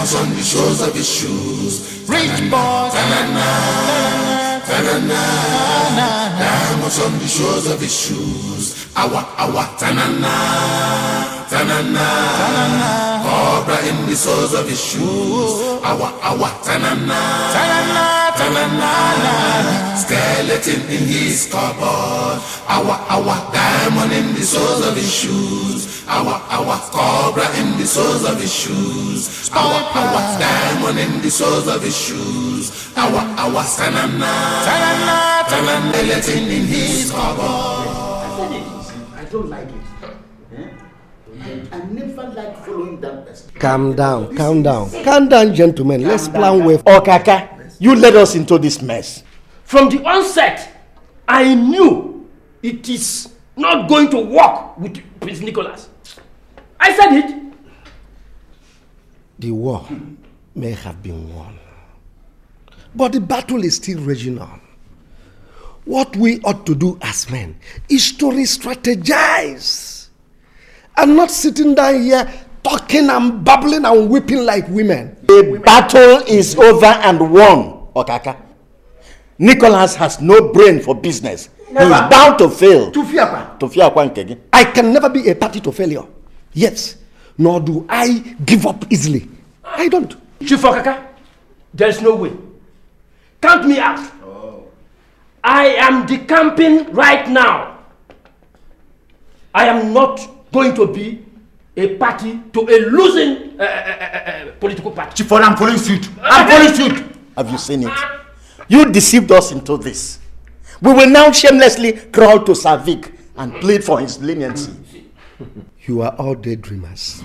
Diamonds on the soles of his shoes. Rich boy. Diamonds on the soles of his shoes. Awa, awa, tanana, tanana. Cobra in the soles of his shoes. Awa, awa, tanana, tanana, tanana. Skeleton in his cupboard. Awa, awa, diamond in the soles of his shoes. Awa, awa, cobra in the soles of his shoes. Awa, awa, diamond in the soles of his shoes. Awa, awa, tanana, tanana, tanana. Skeleton in his cupboard. I don't like it. I never like following that person. Calm down, calm down. Calm down, gentlemen. Let's plan with... Okaka, you led us into this mess. From the onset, I knew it is not going to work with Prince Nicholas. I said it. The war may have been won, but the battle is still raging on. What we ought to do as men is to re-strategize and not sitting down here talking and babbling and weeping like women. The battle is over and won, Okaka. Nicholas has no brain for business. Never. He is bound to fail. I can never be a party to failure. Yes, nor do I give up easily. I don't. Chief Okaka, there is no way. Count me out. I am decamping right now. I am not going to be a party to a losing political party. Chief, I'm following suit. I'm following suit. Have you seen it? You deceived us into this. We will now shamelessly crawl to Savik and plead for his leniency. You are all daydreamers.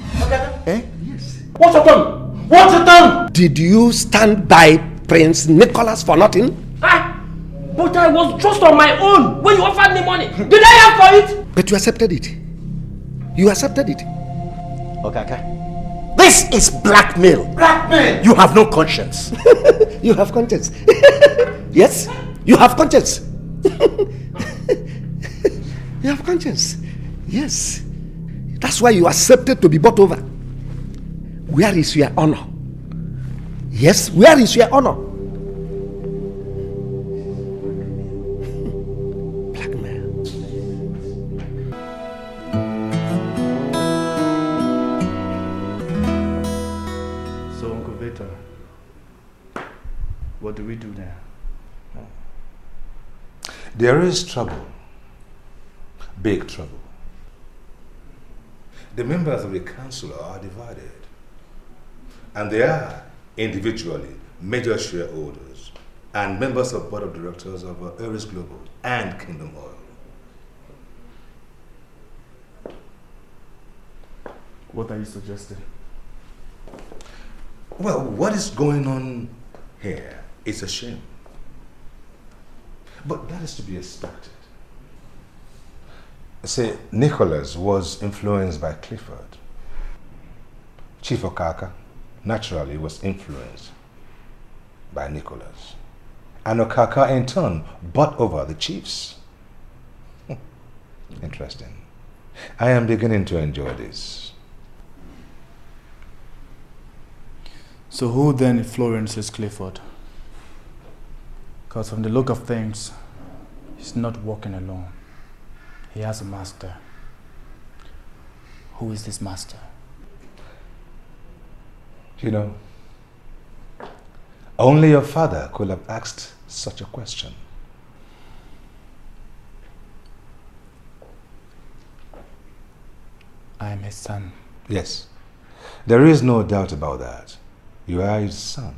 Eh? Yes. What's your tongue? What's your tongue? Did you stand by Prince Nicholas for nothing? But I was just on my own when you offered me money. Did I ask for it? But you accepted it. You accepted it. Okaka, this is blackmail. Blackmail? You have no conscience. You have conscience. Yes, you have conscience. You have conscience. Yes. That's why you accepted to be bought over. Where is your honor? Yes, where is your honor? Blackmail. So, Uncle Victor, what do we do now? There is trouble. Big trouble. The members of the council are divided. And they are individually major shareholders and members of board of directors of Aries Global and Kingdom Oil. What are you suggesting? Well, what is going on here is a shame. But that is to be expected. Say, Nicholas was influenced by Clifford. Chief Okaka naturally was influenced by Nicholas. And Okaka in turn bought over the chiefs. Interesting. I am beginning to enjoy this. So who then influences Clifford? Because from the look of things, he's not walking alone. He has a master. Who is this master? You know, only your father could have asked such a question. I am his son. Yes, there is no doubt about that. You are his son.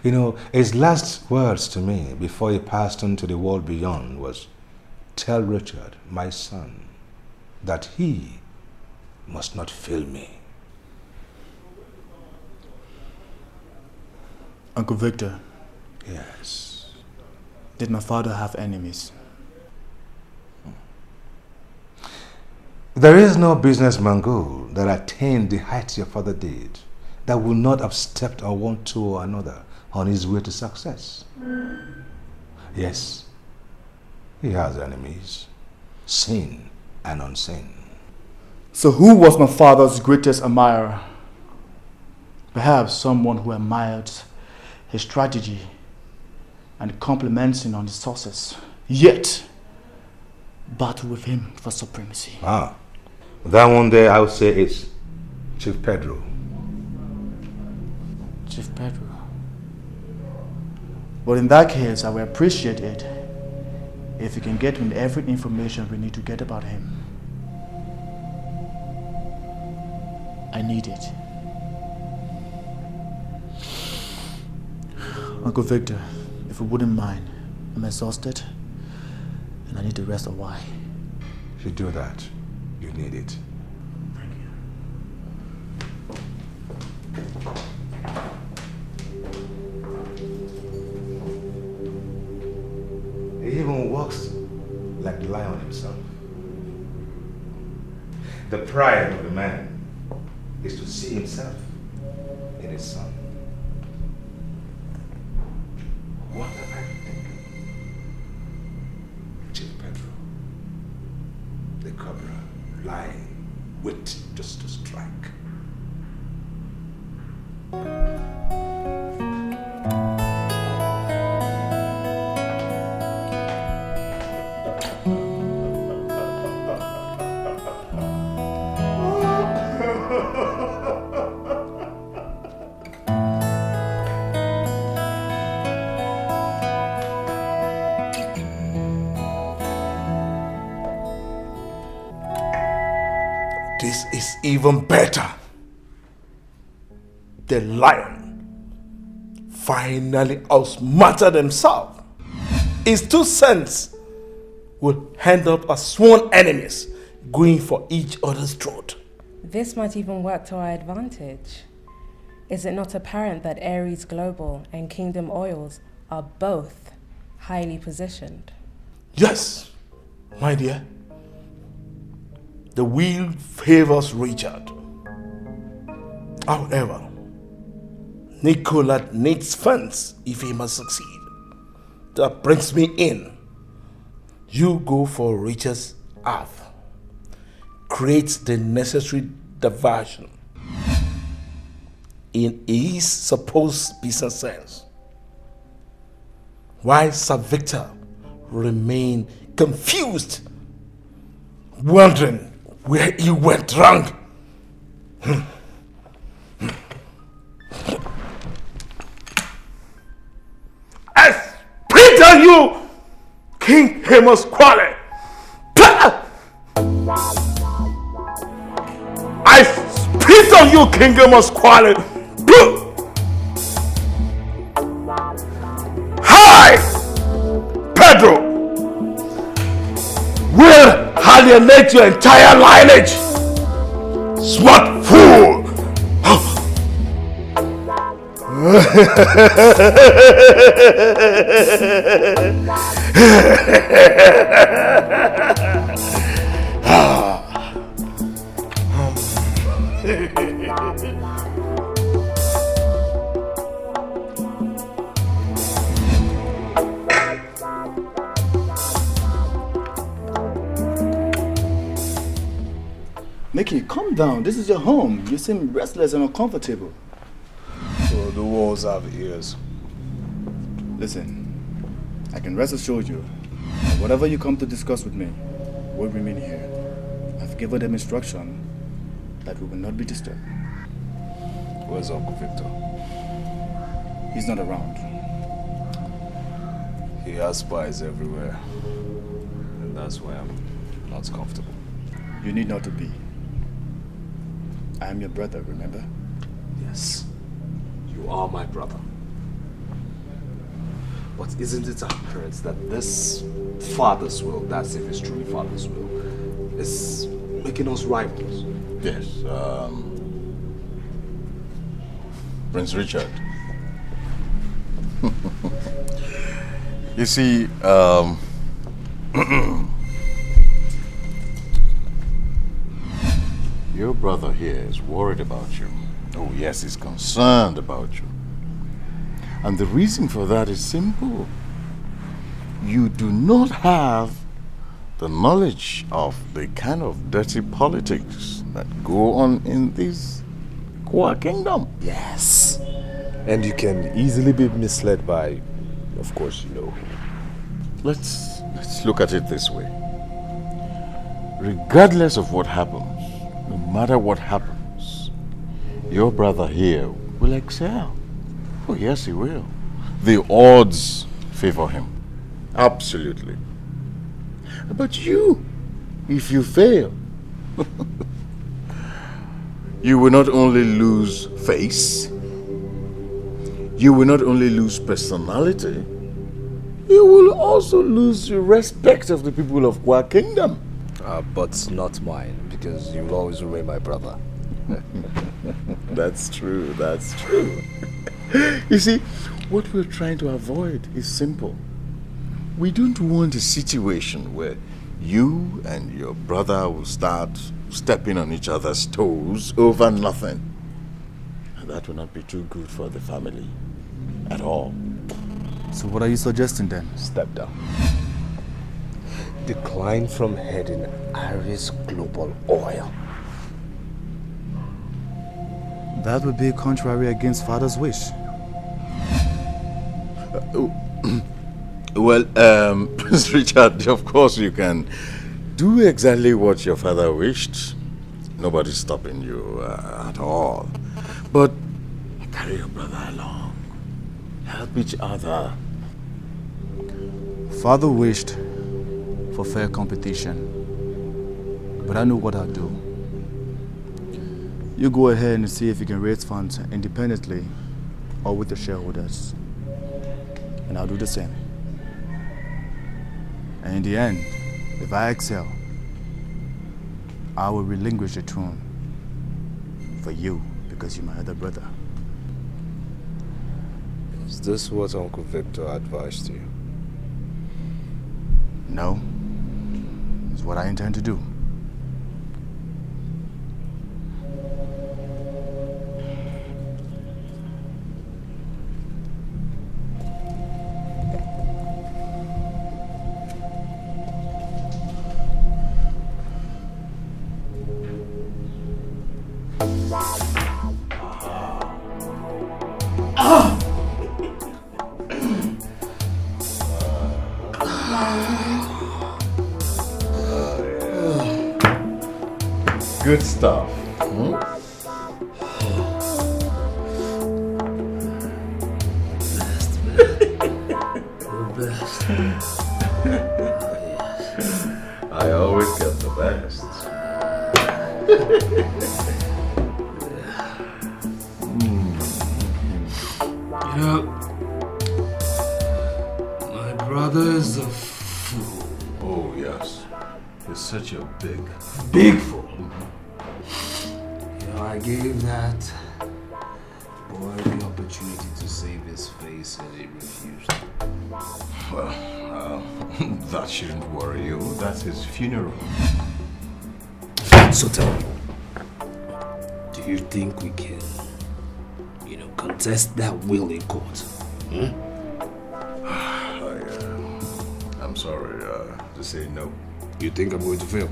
You know, his last words to me before he passed on to the world beyond was, "Tell Richard, my son, that he must not fail me." Uncle Victor. Yes. Did my father have enemies? There is no business Mongol that attained the heights your father did that would not have stepped on one toe or another on his way to success. Yes, he has enemies, seen and unseen. So who was my father's greatest admirer? Perhaps someone who admires his strategy and compliments him on his success, yet battle with him for supremacy. Ah, that one there I would say is Chief Pedro. Chief Pedro. But in that case, I will appreciate it if you can get me every information we need to get about him. I need it. Uncle Victor, if you wouldn't mind, I'm exhausted and I need to rest a while. If you do that, you need it. Thank you. He even walks like the lion himself. The pride of the man is to see himself in his son. What am I thinking? Chief Pedro, the cobra, lying, wait just to strike. This is even better. The lion finally outsmarted himself. His 2 cents will end up as sworn enemies going for each other's throat. This might even work to our advantage. Is it not apparent that Ares Global and Kingdom Oils are both highly positioned? Yes, my dear. The wheel favors Richard. However, Nicola needs funds if he must succeed. That brings me in. You go for Richard's earth. Create the necessary diversion in his supposed business sense. While Sir Victor remain confused, wondering where he went wrong. I spit on you, King Amos Quale. I spit on you, King Amos Quale. Hi, Pedro. Will alienate your entire lineage. Smart fool. Mickey, calm down. This is your home. You seem restless and uncomfortable. So the walls have ears. Listen, I can rest assured you that whatever you come to discuss with me will remain here. I've given them instruction that we will not be disturbed. Where's Uncle Victor? He's not around. He has spies everywhere. And that's why I'm not comfortable. You need not to be. I am your brother, remember? Yes, you are my brother. But isn't it apparent that this father's will, that's if it's truly father's will, is making us rivals? Yes, Prince Richard. You see, your brother here is worried about you. Oh yes, he's concerned about you. And the reason for that is simple. You do not have the knowledge of the kind of dirty politics that go on in this Kwa Kingdom. Yes. And you can easily be misled by, of course, you know. Let's look at it this way. Regardless of what happens, no matter what happens, your brother here will excel. Oh yes, he will. The odds favor him. Absolutely. But you, if you fail, you will not only lose face, you will not only lose personality, you will also lose the respect of the people of Kwa Kingdom. But not mine, because you will always remain my brother. That's true, that's true. You see, what we're trying to avoid is simple. We don't want a situation where you and your brother will start stepping on each other's toes over nothing. And that will not be too good for the family at all. So what are you suggesting then? Step down. Decline from heading Aries Global Oil. That would be contrary against father's wish. Well, Prince Richard, of course you can do exactly what your father wished. Nobody's stopping you at all. But carry your brother along. Help each other. Father wished for fair competition, but I know what I'll do. You go ahead and see if you can raise funds independently or with the shareholders, and I'll do the same. And in the end, if I excel, I will relinquish the throne for you because you're my other brother. Is this what Uncle Victor advised you? No, it's what I intend to do. Good stuff. I always get the best. You know, my brother is a fool. Oh, yes. He's such a Big fool. You know, I gave that boy the opportunity to save his face and he refused. Well, that shouldn't worry you. That's his funeral. So tell me, do you think we can, contest that will in court? I'm sorry to say no. You think I'm going to fail?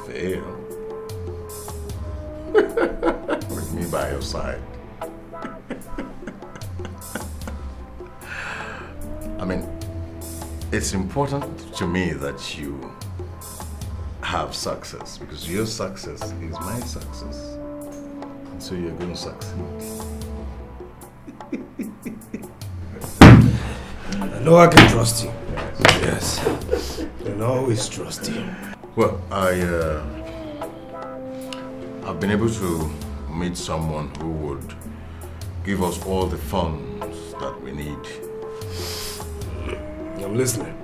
Fail? With me by your side. I mean, it's important to me that you have success, because your success is my success. And so you're going to succeed. I know I can trust you. Yes. I can always trust you. Well, I've been able to meet someone who would give us all the funds that we need. I'm listening.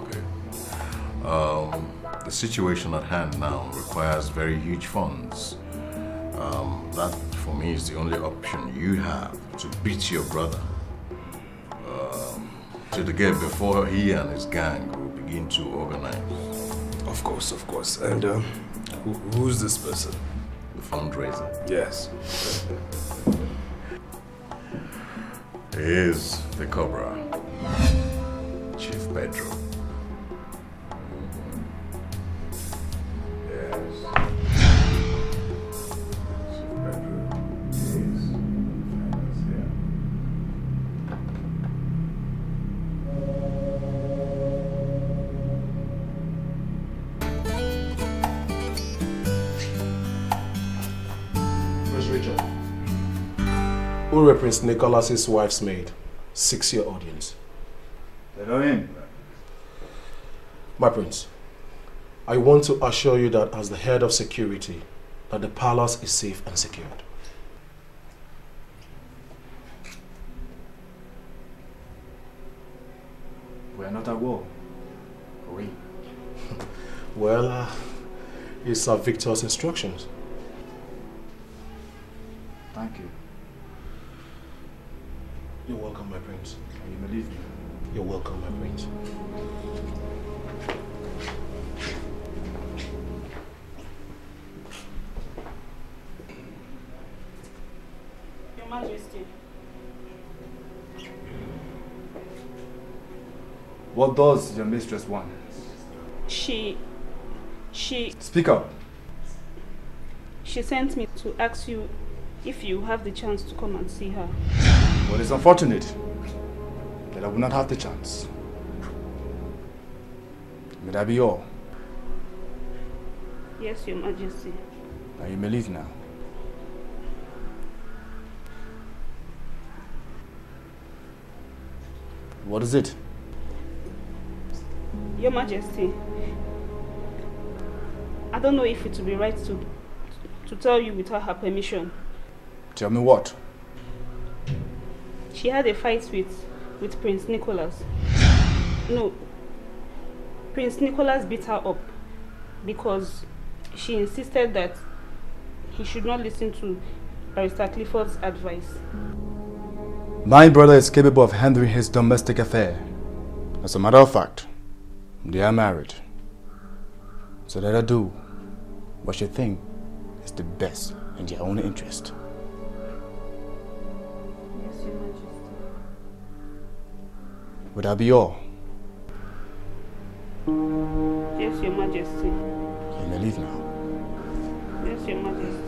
Okay. The situation at hand now requires very huge funds. That, for me, is the only option you have to beat your brother. To the gate before he and his gang will begin to organize. Of course. And who's this person? The fundraiser. Yes. He is the Cobra. Chief Pedro. Yes. Chief Pedro Who represents Nicholas's wife's maid? 6-year audience. Let her in. My prince, I want to assure you that as the head of security, that the palace is safe and secured. We are not at war. Are we? Well, it's Victor's instructions. Thank you. You're welcome, my prince. And you may leave me. You're welcome, my prince. Your Majesty. What does your mistress want? She... Speak up. She sent me to ask you if you have the chance to come and see her. Well, it's unfortunate that I will not have the chance. May that be all? Yes, Your Majesty. Now you may leave now. What is it? Your Majesty, I don't know if it would be right to tell you without her permission. Tell me what? She had a fight with Prince Nicholas. No, Prince Nicholas beat her up because she insisted that he should not listen to Barrister Clifford's advice. My brother is capable of handling his domestic affair. As a matter of fact, they are married. So let her do what she thinks is the best in their own interest. Yes, Your Majesty. Would that be all? Yes, Your Majesty. You may leave now. Yes, Your Majesty.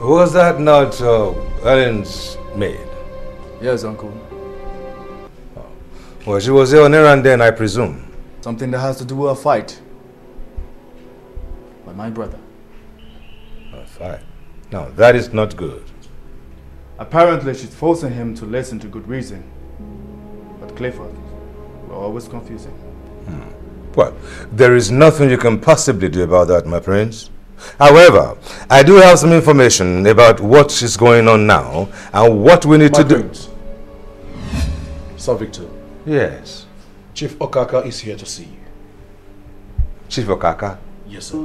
Was that not Ellen's maid? Yes, Uncle. Well, she was here on errand then, I presume. Something that has to do with a fight. By my brother. A fight? No, that is not good. Apparently, she's forcing him to listen to good reason. But Clifford will always confuse him. Well, there is nothing you can possibly do about that, my prince. However, I do have some information about what is going on now and what we need to do. Sir Victor. Yes. Chief Okaka is here to see you. Chief Okaka? Yes, sir.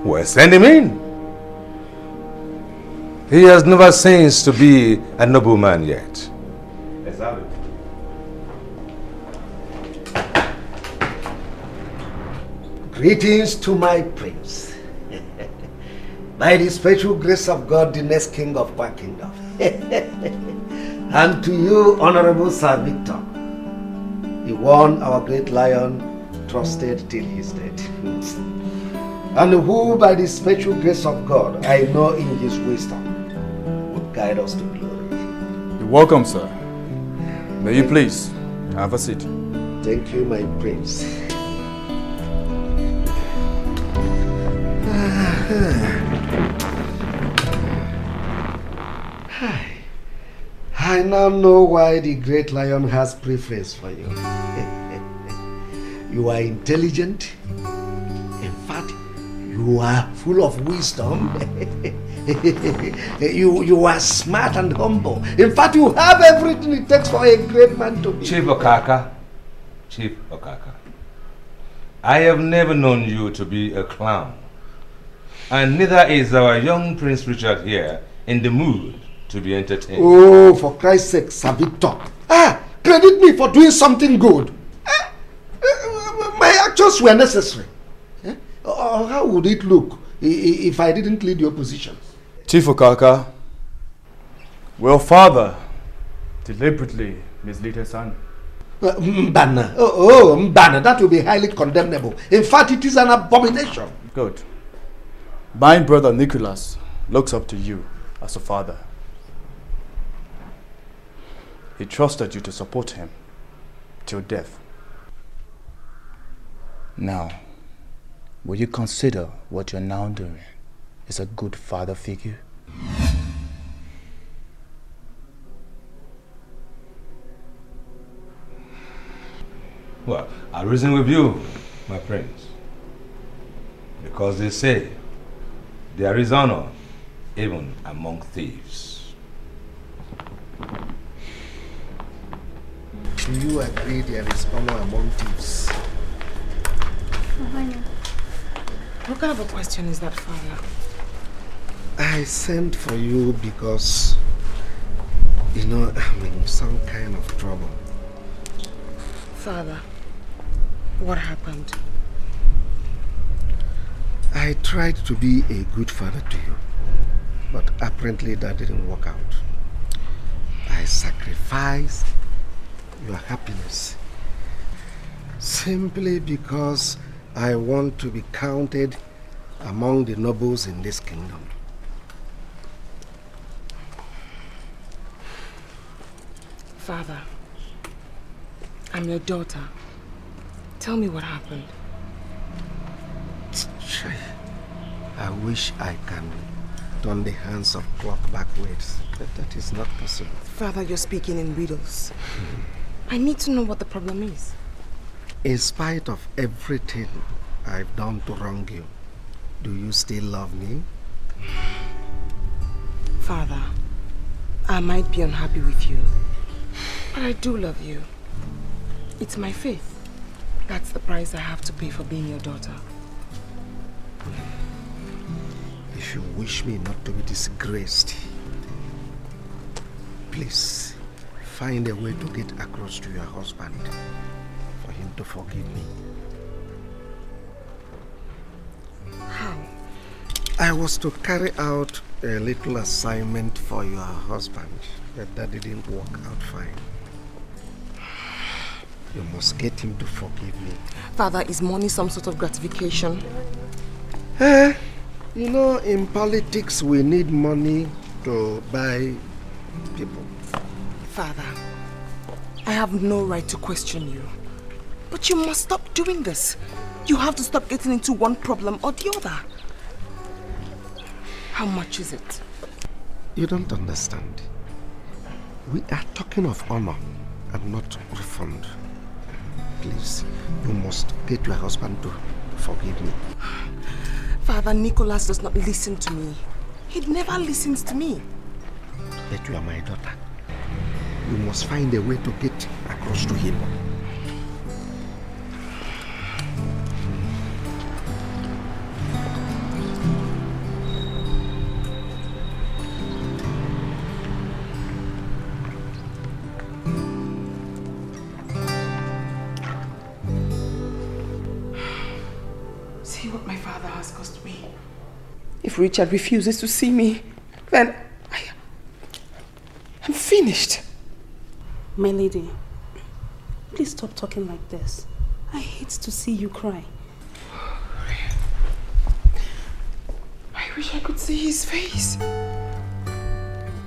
Well, send him in. He has never ceased to be a nobleman yet. Exactly. Greetings to my prince. By the special grace of God, the next king of Kwa Kingdom. And to you, Honorable Sir Victor, the one our great lion trusted till his death. And who, by the special grace of God, I know in his wisdom, would guide us to glory. You're welcome, sir. May you please have a seat. Thank you, my prince. I now know why the great lion has preference for you. You are intelligent. In fact, you are full of wisdom. you are smart and humble. In fact, you have everything it takes for a great man to be. Chief Okaka. Chief Okaka. I have never known you to be a clown. And neither is our young Prince Richard here in the mood to be entertained. Oh, for Christ's sake, Sir Victor. Credit me for doing something good. My actions were necessary. Or how would it look if I didn't lead your position? Chief Okaka, your father deliberately misled her son. Mbana. Mbana, that will be highly condemnable. In fact, it is an abomination. Good. My brother Nicholas looks up to you as a father. He trusted you to support him till death. Now, will you consider what you're now doing is a good father figure? Well, I reason with you, my prince. Because they say there is honor even among thieves. Do you agree there is honor among thieves? What kind of a question is that, Father? I sent for you because, you know, I'm in some kind of trouble. Father, what happened? I tried to be a good father to you, but apparently that didn't work out. I sacrificed your happiness simply because I want to be counted among the nobles in this kingdom. Father, I'm your daughter. Tell me what happened. I wish I can turn the hands of clock backwards, but that is not possible. Father, you're speaking in riddles. I need to know what the problem is. In spite of everything I've done to wrong you, do you still love me? Father, I might be unhappy with you, but I do love you. It's my faith. That's the price I have to pay for being your daughter. If you wish me not to be disgraced, please find a way to get across to your husband for him to forgive me. How? I was to carry out a little assignment for your husband, but that didn't work out fine. You must get him to forgive me. Father, is money some sort of gratification? You know, in politics we need money to buy people. Father, I have no right to question you. But you must stop doing this. You have to stop getting into one problem or the other. How much is it? You don't understand. We are talking of honor and not refund. Please, you must get your husband to forgive me. Father, Nicholas does not listen to me. He never listens to me. But you are my daughter. You must find a way to get across to him. See what my father has cost me. If Richard refuses to see me, then I'm finished. My lady, please stop talking like this. I hate to see you cry. I wish I could see his face.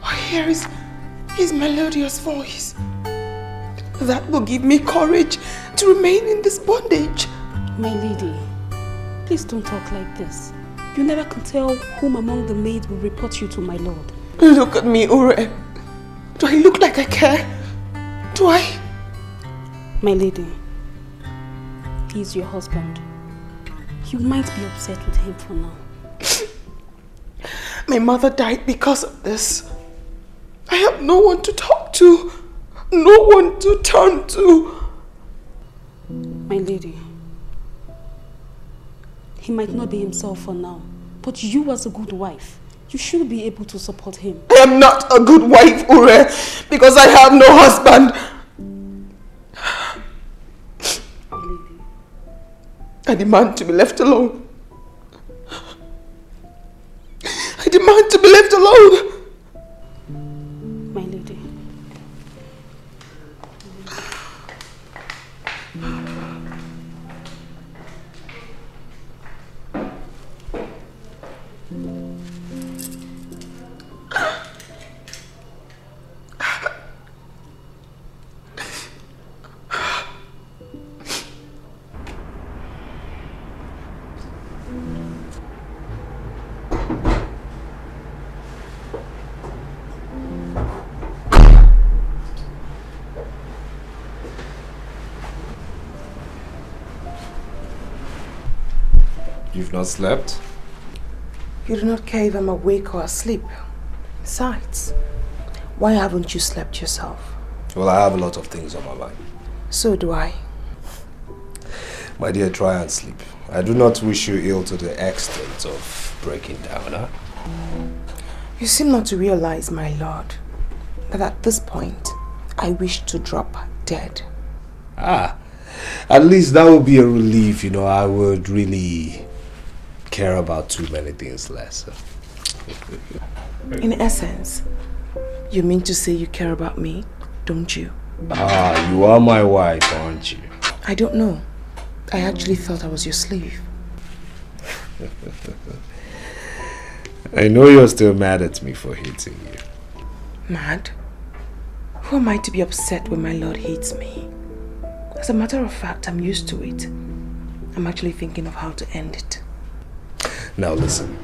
Or hear his melodious voice. That will give me courage to remain in this bondage. My lady, please don't talk like this. You never can tell whom among the maids will report you to my lord. Look at me, Ure. Do I look like I care? Do I? My lady, he is your husband. You might be upset with him for now. My mother died because of this. I have no one to talk to. No one to turn to. My lady, he might not be himself for now, but you as a good wife, you should be able to support him. I am not a good wife, Ure, because I have no husband. My lady, I demand to be left alone. I demand to be left alone. my lady. You've not slept? You do not care if I'm awake or asleep. Besides, why haven't you slept yourself? Well, I have a lot of things on my mind. So do I. My dear, try and sleep. I do not wish you ill to the extent of breaking down, huh? You seem not to realize, my lord, that at this point, I wish to drop dead. Ah, at least that would be a relief, you know. I would really care about too many things less. In essence, you mean to say you care about me, don't you? Ah, you are my wife, aren't you? I don't know. I actually thought I was your slave. I know you're still mad at me for hating you. Mad? Who am I to be upset when my lord hates me? As a matter of fact, I'm used to it. I'm actually thinking of how to end it. Now listen,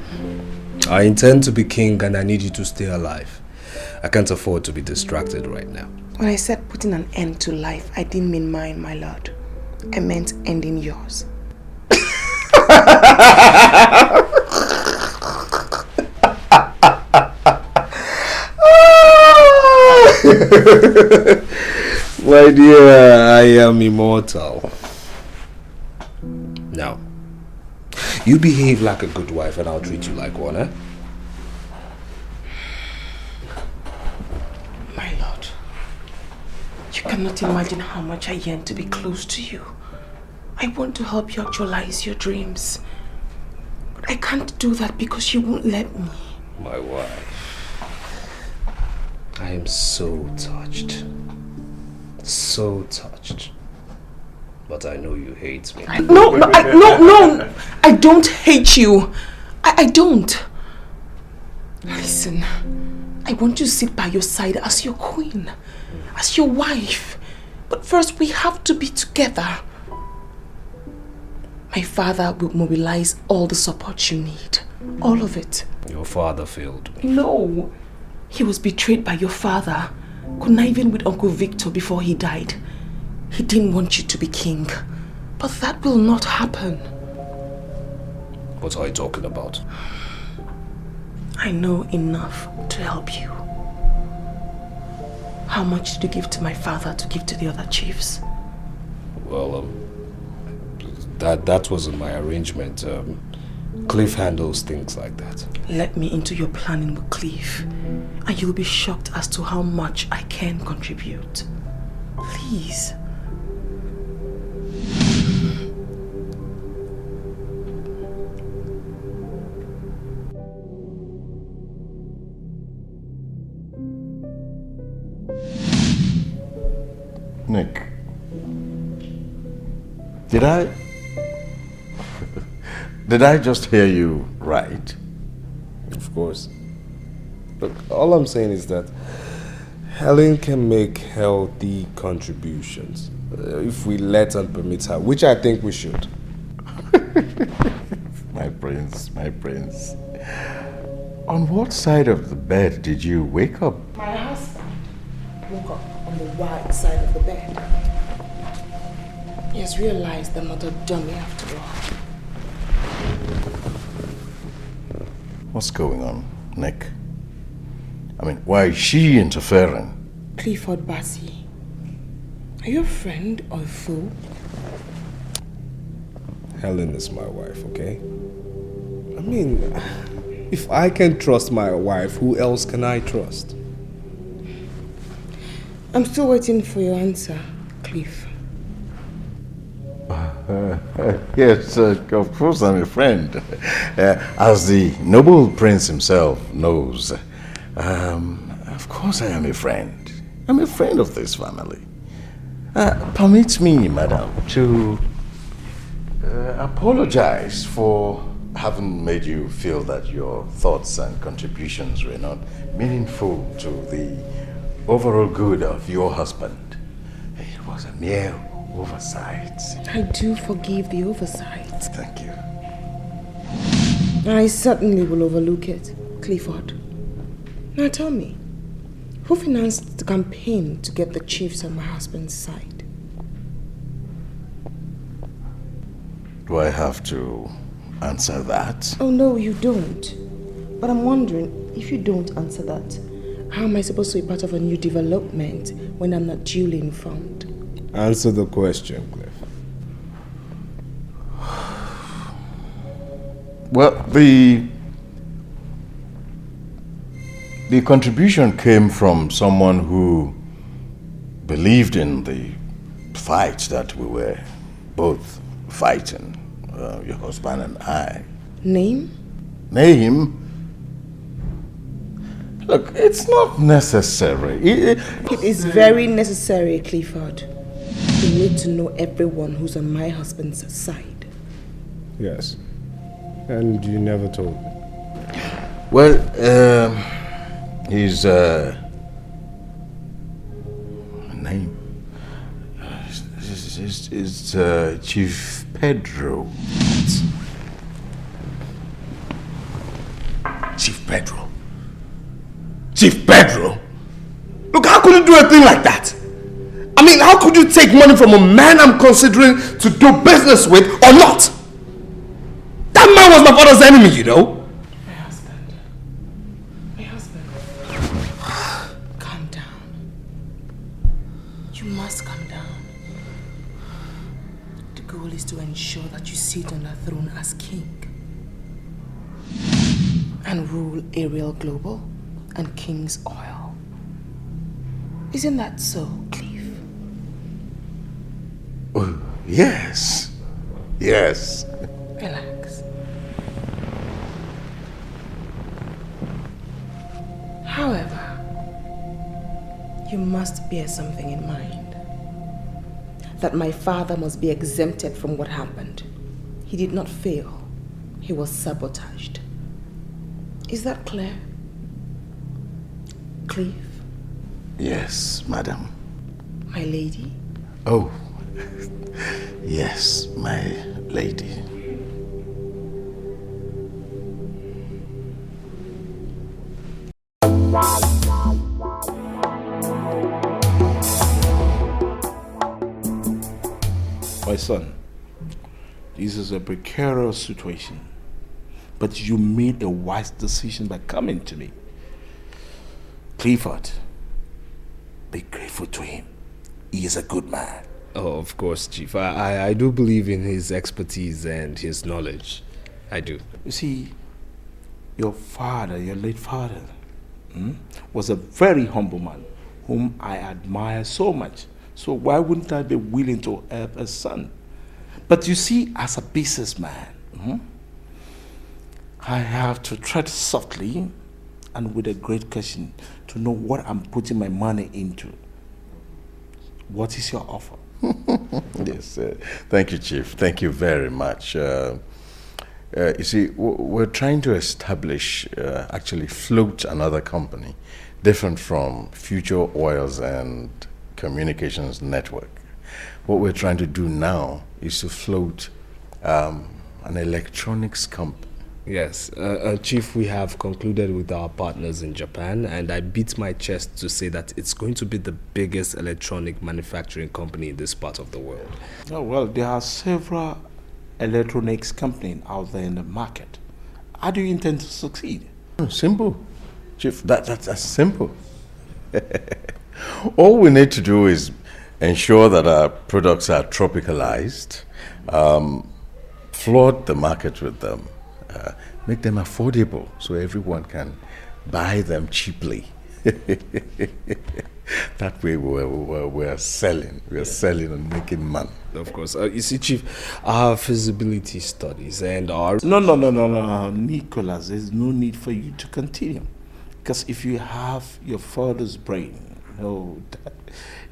I intend to be king and I need you to stay alive. I can't afford to be distracted right now. When I said putting an end to life, I didn't mean mine, my lord. I meant ending yours. My dear, I am immortal. Now, you behave like a good wife and I'll treat you like one, eh? My lord, you cannot imagine how much I yearn to be close to you. I want to help you actualize your dreams. But I can't do that because you won't let me. My wife. I am so touched. So touched. But I know you hate me. No, I don't hate you. I don't. Listen, I want to sit by your side as your queen, as your wife. But first we have to be together. My father will mobilize all the support you need. All of it. Your father failed me. No. He was betrayed by your father, conniving with Uncle Victor before he died. He didn't want you to be king. But that will not happen. What are you talking about? I know enough to help you. How much did you give to my father to give to the other chiefs? Well, that wasn't my arrangement. Cliff handles things like that. Let me into your planning with Cliff, and you'll be shocked as to how much I can contribute. Please. Nick, did I just hear you right? Of course. Look, all I'm saying is that Helen can make healthy contributions if we let and permit her, which I think we should. My prince, my prince. On what side of the bed did you wake up? My husband woke up on the right side of the bed. He has realized I'm not a dummy after all. What's going on, Nick? I mean, why is she interfering? Clifford Bassey, are you a friend or a fool? Helen is my wife, okay? I mean, if I can trust my wife, who else can I trust? I'm still waiting for your answer, Cliff. Yes, of course I'm a friend. As the noble prince himself knows, of course I am a friend. I'm a friend of this family. Permit me, madam, to apologize for having made you feel that your thoughts and contributions were not meaningful to the overall good of your husband. It was a mere oversight. I do forgive the oversight. Thank you. I certainly will overlook it, Clifford. Now tell me, who financed the campaign to get the chiefs on my husband's side? Do I have to answer that. Oh, no, you don't. But I'm wondering, if you don't answer that, how am I supposed to be part of a new development when I'm not duly informed? Answer the question, Cliff. Well, the contribution came from someone who believed in the fight that we were both fighting, your husband and I. Name? Name? Look, it's not necessary. It is very necessary, Clifford. You need to know everyone who's on my husband's side. Yes. And you never told me. Well, his name is Chief Pedro. Chief Pedro? Chief Pedro? Look, how could you do a thing like that? I mean, how could you take money from a man I'm considering to do business with or not? That man was my father's enemy, you know? My husband. Calm down. You must calm down. The goal is to ensure that you sit on the throne as king and rule Ariel Global and King's Oil. Isn't that so, Cliff? Oh, yes. Yes. Relax. However, you must bear something in mind. That my father must be exempted from what happened. He did not fail. He was sabotaged. Is that clear? Cliff? Yes, madam. My lady? Oh, yes, my lady. My son, this is a precarious situation, but you made a wise decision by coming to me. Clifford, be grateful to him. He is a good man. Oh, of course, Chief. I do believe in his expertise and his knowledge. I do. You see, your father, your late father, was a very humble man whom I admire so much. So why wouldn't I be willing to help a son? But you see, as a businessman, I have to tread softly and with a great question to know what I'm putting my money into. What is your offer? Yes, thank you, Chief. Thank you very much. You see, we're trying to establish, actually float another company, different from Future Oils and Communications Network. What we're trying to do now is to float an electronics company. Yes, Chief, we have concluded with our partners in Japan, and I beat my chest to say that it's going to be the biggest electronic manufacturing company in this part of the world. Oh, well, there are several electronics companies out there in the market. How do you intend to succeed? Simple, Chief. That's simple. All we need to do is ensure that our products are tropicalized, flood the market with them, make them affordable so everyone can buy them cheaply. That way we're selling. We're selling and making money. Of course. You see, Chief, our feasibility studies and our... No, Nicholas, there's no need for you to continue. Because if you have your father's brain,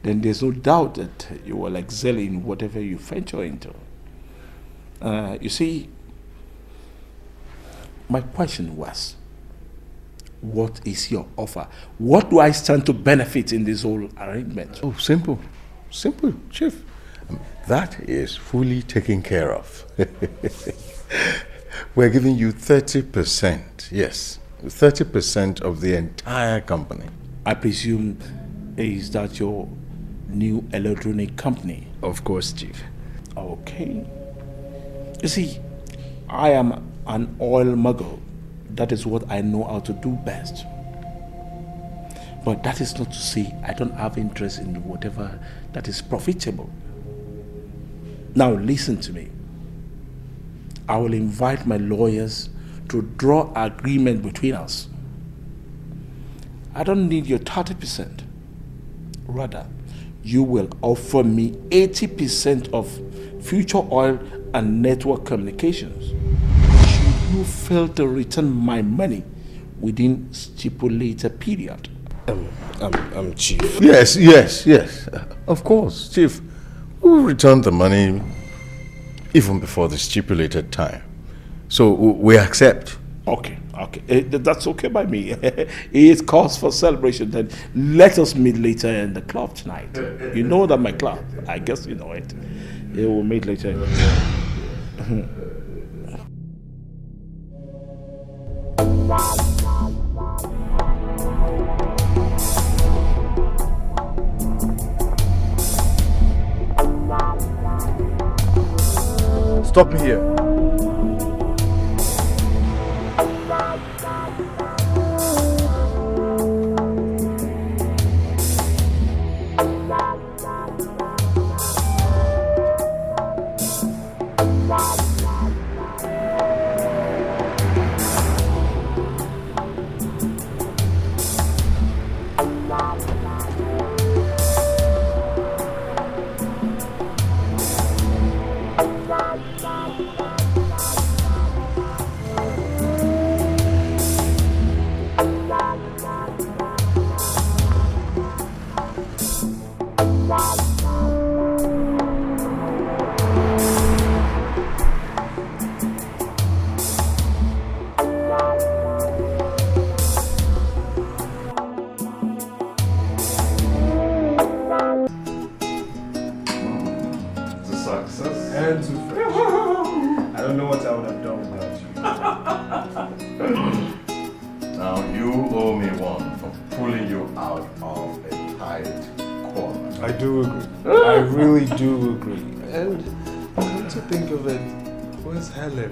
then there's no doubt that you will excel in whatever you venture into. You see, my question was, what is your offer? What do I stand to benefit in this whole arrangement? Oh, simple, Chief. That is fully taken care of. We're giving you 30%, yes, 30% of the entire company. I presume, is that your new electronic company? Of course, Chief. Okay. You see, I am an oil mogul. That is what I know how to do best. But that is not to say I don't have interest in whatever that is profitable. Now listen to me. I will invite my lawyers to draw agreement between us. I don't need your 30%. Rather, you will offer me 80% of future oil and network communications. Should you fail to return my money within stipulated period? Chief. Yes. Of course, Chief. We'll return the money even before the stipulated time. So we accept. Okay. That's okay by me. It's cause for celebration. Then let us meet later in the club tonight. You know that my club. I guess you know it. Yeah, we'll meet later. Stop me here.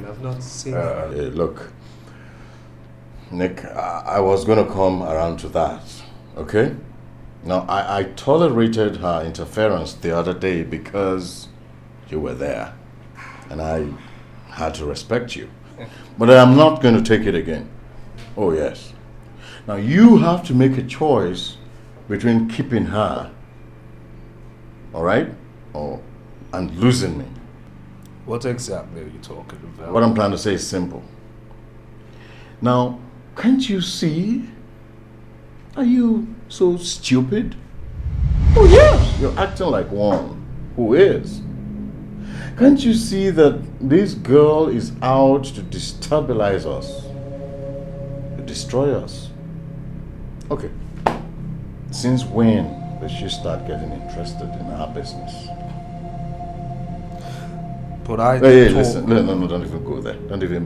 I've not seen look, Nick, I was going to come around to that, okay? Now, I tolerated her interference the other day because you were there, and I had to respect you. But I'm not going to take it again. Oh, yes. Now, you have to make a choice between keeping her, all right, and losing me. What exactly are you talking about? What I'm trying to say is simple. Now, can't you see? Are you so stupid? Oh yes, you're acting like one who is. Can't you see that this girl is out to destabilize us? To destroy us? Okay. Since when did she start getting interested in our business? But I listen, no, don't even go there. Don't even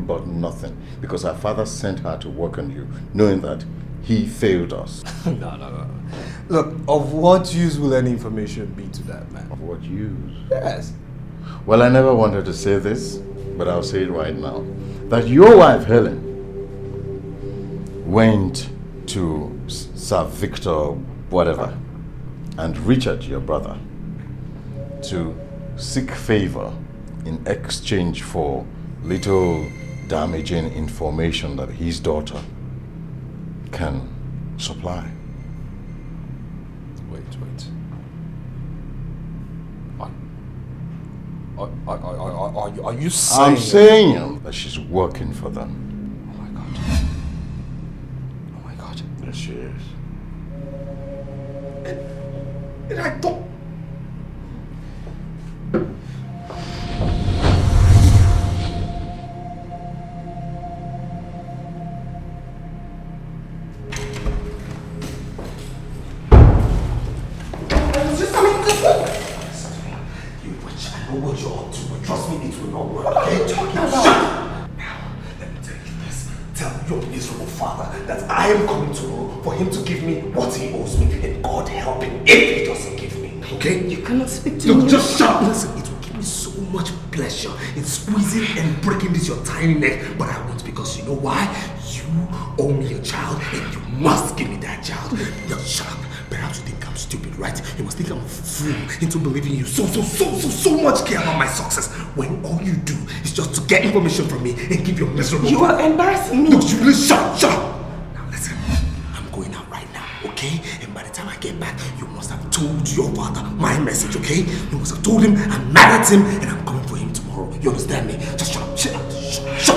bot nothing. Because our father sent her to work on you, knowing that he failed us. No. Look, of what use will any information be to that man? Of what use? Yes. Well, I never wanted to say this, but I'll say it right now. That your wife, Helen, went to Sir Victor, whatever, and Richard, your brother, to seek favor in exchange for little damaging information that his daughter can supply. Wait. Are you saying... I'm saying that she's working for them. Oh my God. Yes, she is. And I thought... What you're up to, but trust me, it will not work. What are you talking about? Now, let me tell you this. Tell your miserable father that I am coming to for him to give me what he owes me, and God help him if he doesn't give me. Okay? You cannot speak to me. Look, just shut up. Listen, it will give me so much pleasure in squeezing and breaking this your tiny neck, but I won't, because you know why? You owe me a child and you must give me that child. No, shut up. Perhaps you think I'm stupid, right? You must think I'm a fool into believing you so much care about my success, when all you do is just to get information from me and give your miserable... You are embarrassing me. No, you really shut up. Now listen, I'm going out right now, okay? And by the time I get back, you must have told your father my message, okay? You must have told him I'm mad at him and I'm coming for him tomorrow. You understand me? Just shut up, shut up, shut up.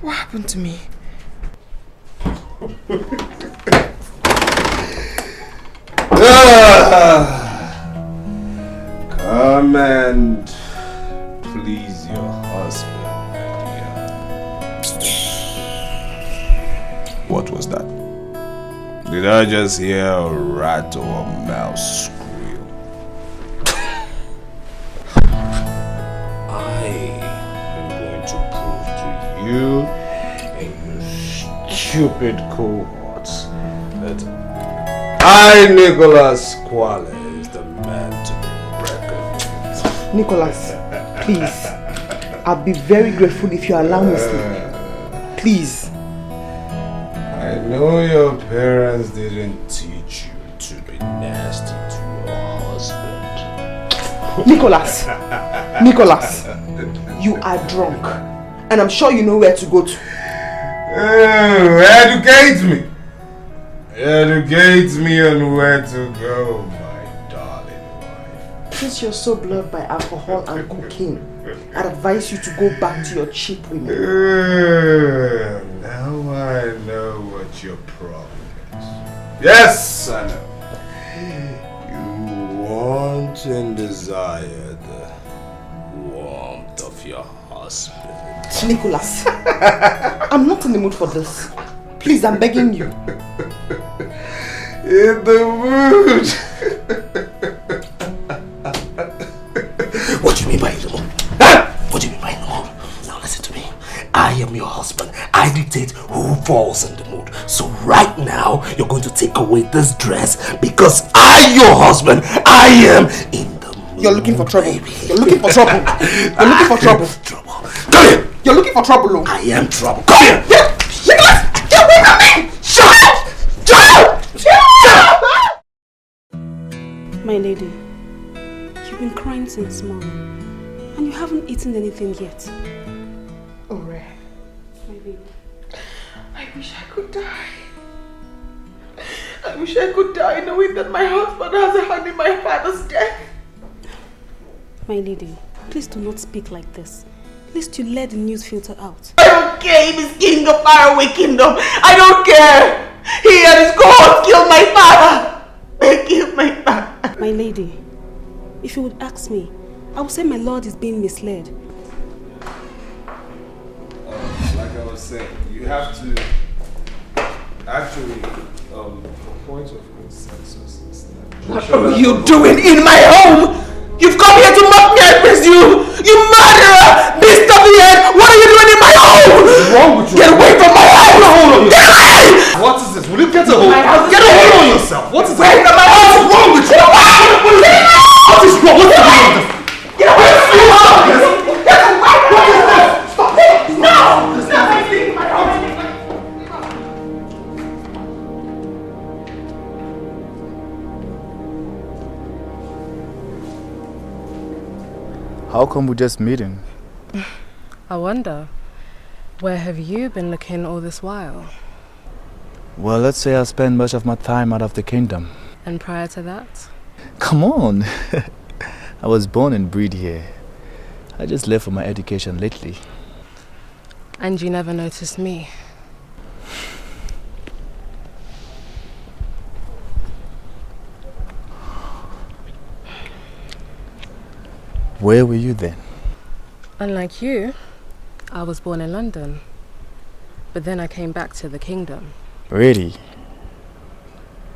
What happened to me? Come and please your husband, my dear. What was that? Did I just hear a rat or a mouse squeal? I am going to prove to you and your stupid cohorts that I, Nicholas Quale, is the man to be reckoned with. Nicholas, please. I'll be very grateful if you allow me sleep. Please. I know your parents didn't teach you to be nasty to your husband. Nicholas, you are drunk. And I'm sure you know where to go to. Educate me. Educate me on where to go, my darling wife. Since you're so blurred by alcohol and cocaine, I'd advise you to go back to your cheap women. Now I know what your problem is. Yes, I know. You want and desire the warmth of your husband. Nicholas, I'm not in the mood for this. Please, I'm begging you. In the mood. What do you mean by in the mood? What do you mean by in the mood? Now listen to me. I am your husband. I dictate who falls in the mood. So right now, you're going to take away this dress because I, your husband, I am in the mood. You're looking for trouble. Baby. You're looking for trouble. You're looking for trouble. Come here. You're looking for trouble, Lo. I am trouble. Come here. Nicholas, get away from me! Shut up! My lady, you've been crying since morning and you haven't eaten anything yet. Ore, baby. I wish I could die. I wish I could die knowing that my husband has a hand in my father's death. My lady, please do not speak like this. At least you let the news filter out. I don't care if he's king of faraway kingdom. I don't care. He and his cohorts killed my father. They killed my father. My lady, if you would ask me, I would say my lord is being misled. Like I was saying, you have to actually, point of consensus is that... What are you doing in my home? You've come here to mock me, I presume! You murderer! Beast of the earth! What are you doing in my home? What's wrong with you? Get away from my house! Get a hold on yourself! Get away! What is this? Will you get a hold? Get a hold on yourself! What is Wait, this? my house! What's wrong with you? What is wrong? What's the matter with this? Get away from my house! Get away! What is this? Stop it! No! Stop it! My house! How come we're just meeting? I wonder, where have you been looking all this while? Well, let's say I spent much of my time out of the kingdom. And prior to that? Come on! I was born and bred here. I just left for my education lately. And you never noticed me? Where were you then? Unlike you, I was born in London. But then I came back to the kingdom. Really?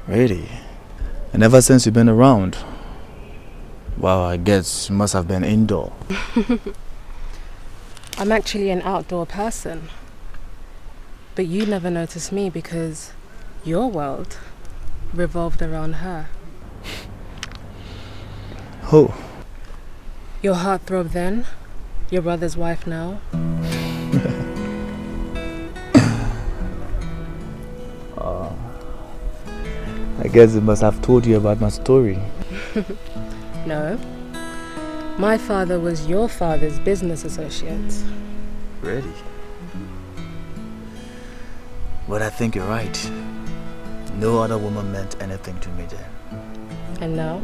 Really? And ever since you've been around? Well, I guess you must have been indoor. I'm actually an outdoor person. But you never noticed me because your world revolved around her. Who? Your heartthrob then, your brother's wife now. I guess it must have told you about my story. No. My father was your father's business associate. Really? But I think you're right. No other woman meant anything to me then. And now?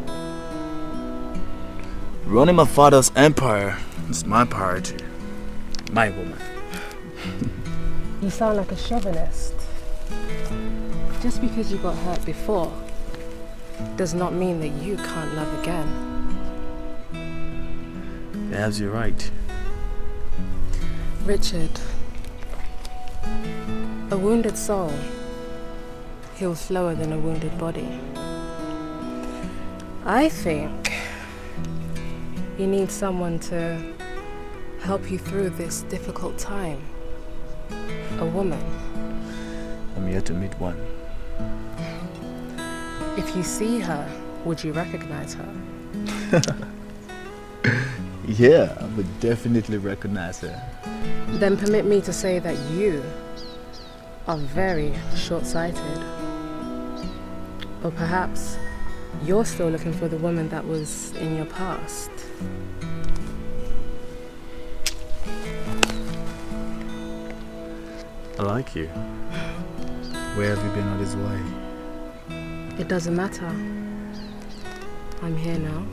Running my father's empire is my priority. My woman. You sound like a chauvinist. Just because you got hurt before does not mean that you can't love again. Perhaps you're right. Richard, a wounded soul heals slower than a wounded body. I think you need someone to help you through this difficult time. A woman. I'm here to meet one. If you see her, would you recognize her? Yeah, I would definitely recognize her. Then permit me to say that you are very short-sighted. Or perhaps you're still looking for the woman that was in your past. I like you. Where have you been all this way? It doesn't matter. I'm here now.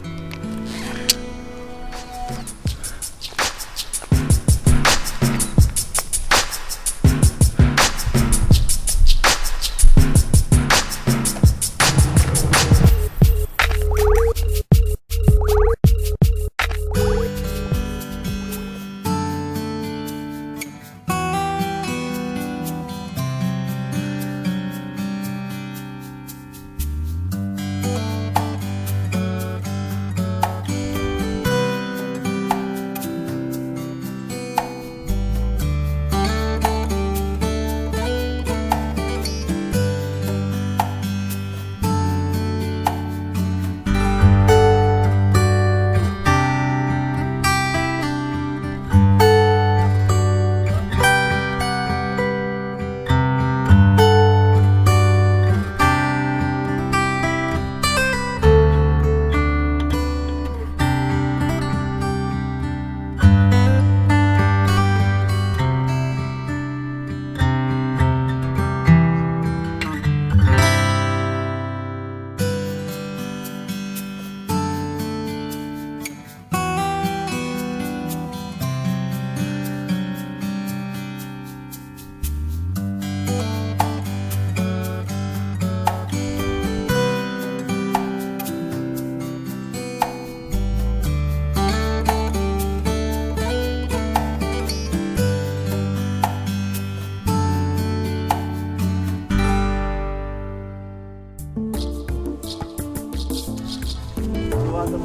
Come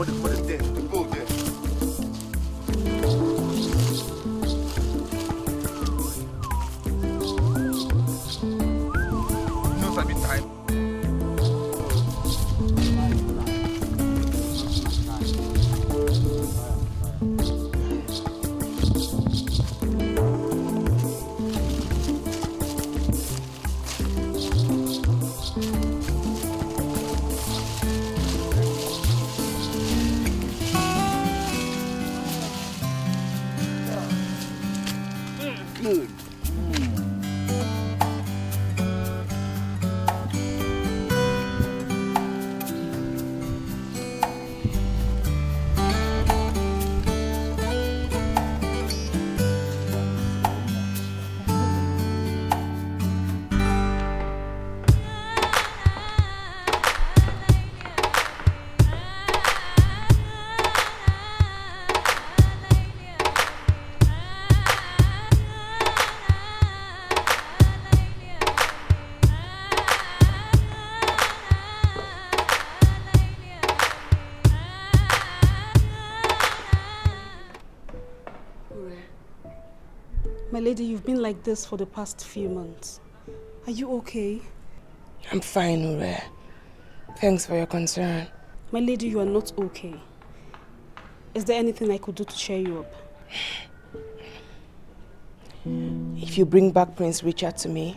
on there, there. Go there. No sabi time. My lady, you've been like this for the past few months. Are you okay? I'm fine, Ure. Thanks for your concern. My lady, you are not okay. Is there anything I could do to cheer you up? If you bring back Prince Richard to me,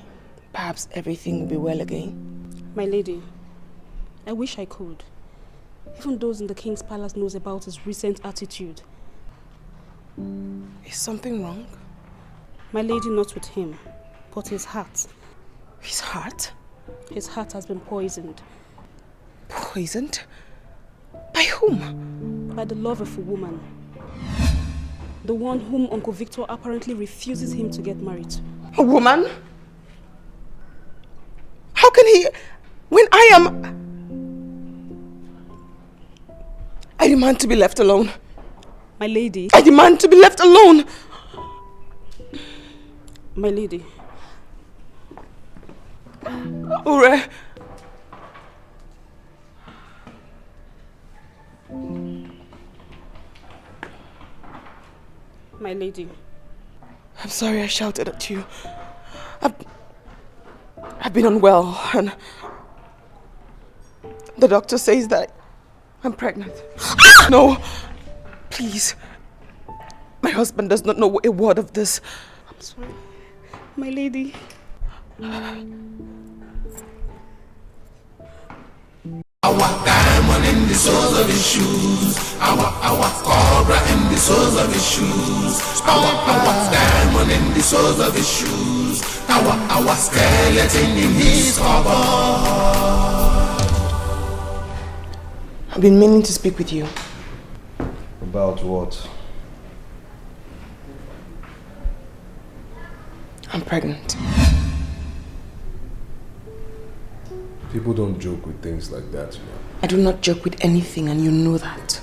perhaps everything will be well again. My lady, I wish I could. Even those in the king's palace knows about his recent attitude. Is something wrong? My lady, not with him, but his heart. His heart? His heart has been poisoned. Poisoned? By whom? By the love of a woman. The one whom Uncle Victor apparently refuses him to get married to. A woman? How can he... When I demand to be left alone. My lady. I demand to be left alone. My lady. Ure. My lady. I'm sorry I shouted at you. I've been unwell and the doctor says that I'm pregnant. No, please. My husband does not know a word of this. I'm sorry. My lady. Our diamond in the soles of his shoes. Our cobra in the soles of his shoes. Our diamond in the soles of his shoes. Our skeleton in his cupboard. I've been meaning to speak with you. About what? I'm pregnant. People don't joke with things like that, you know. I do not joke with anything, and you know that.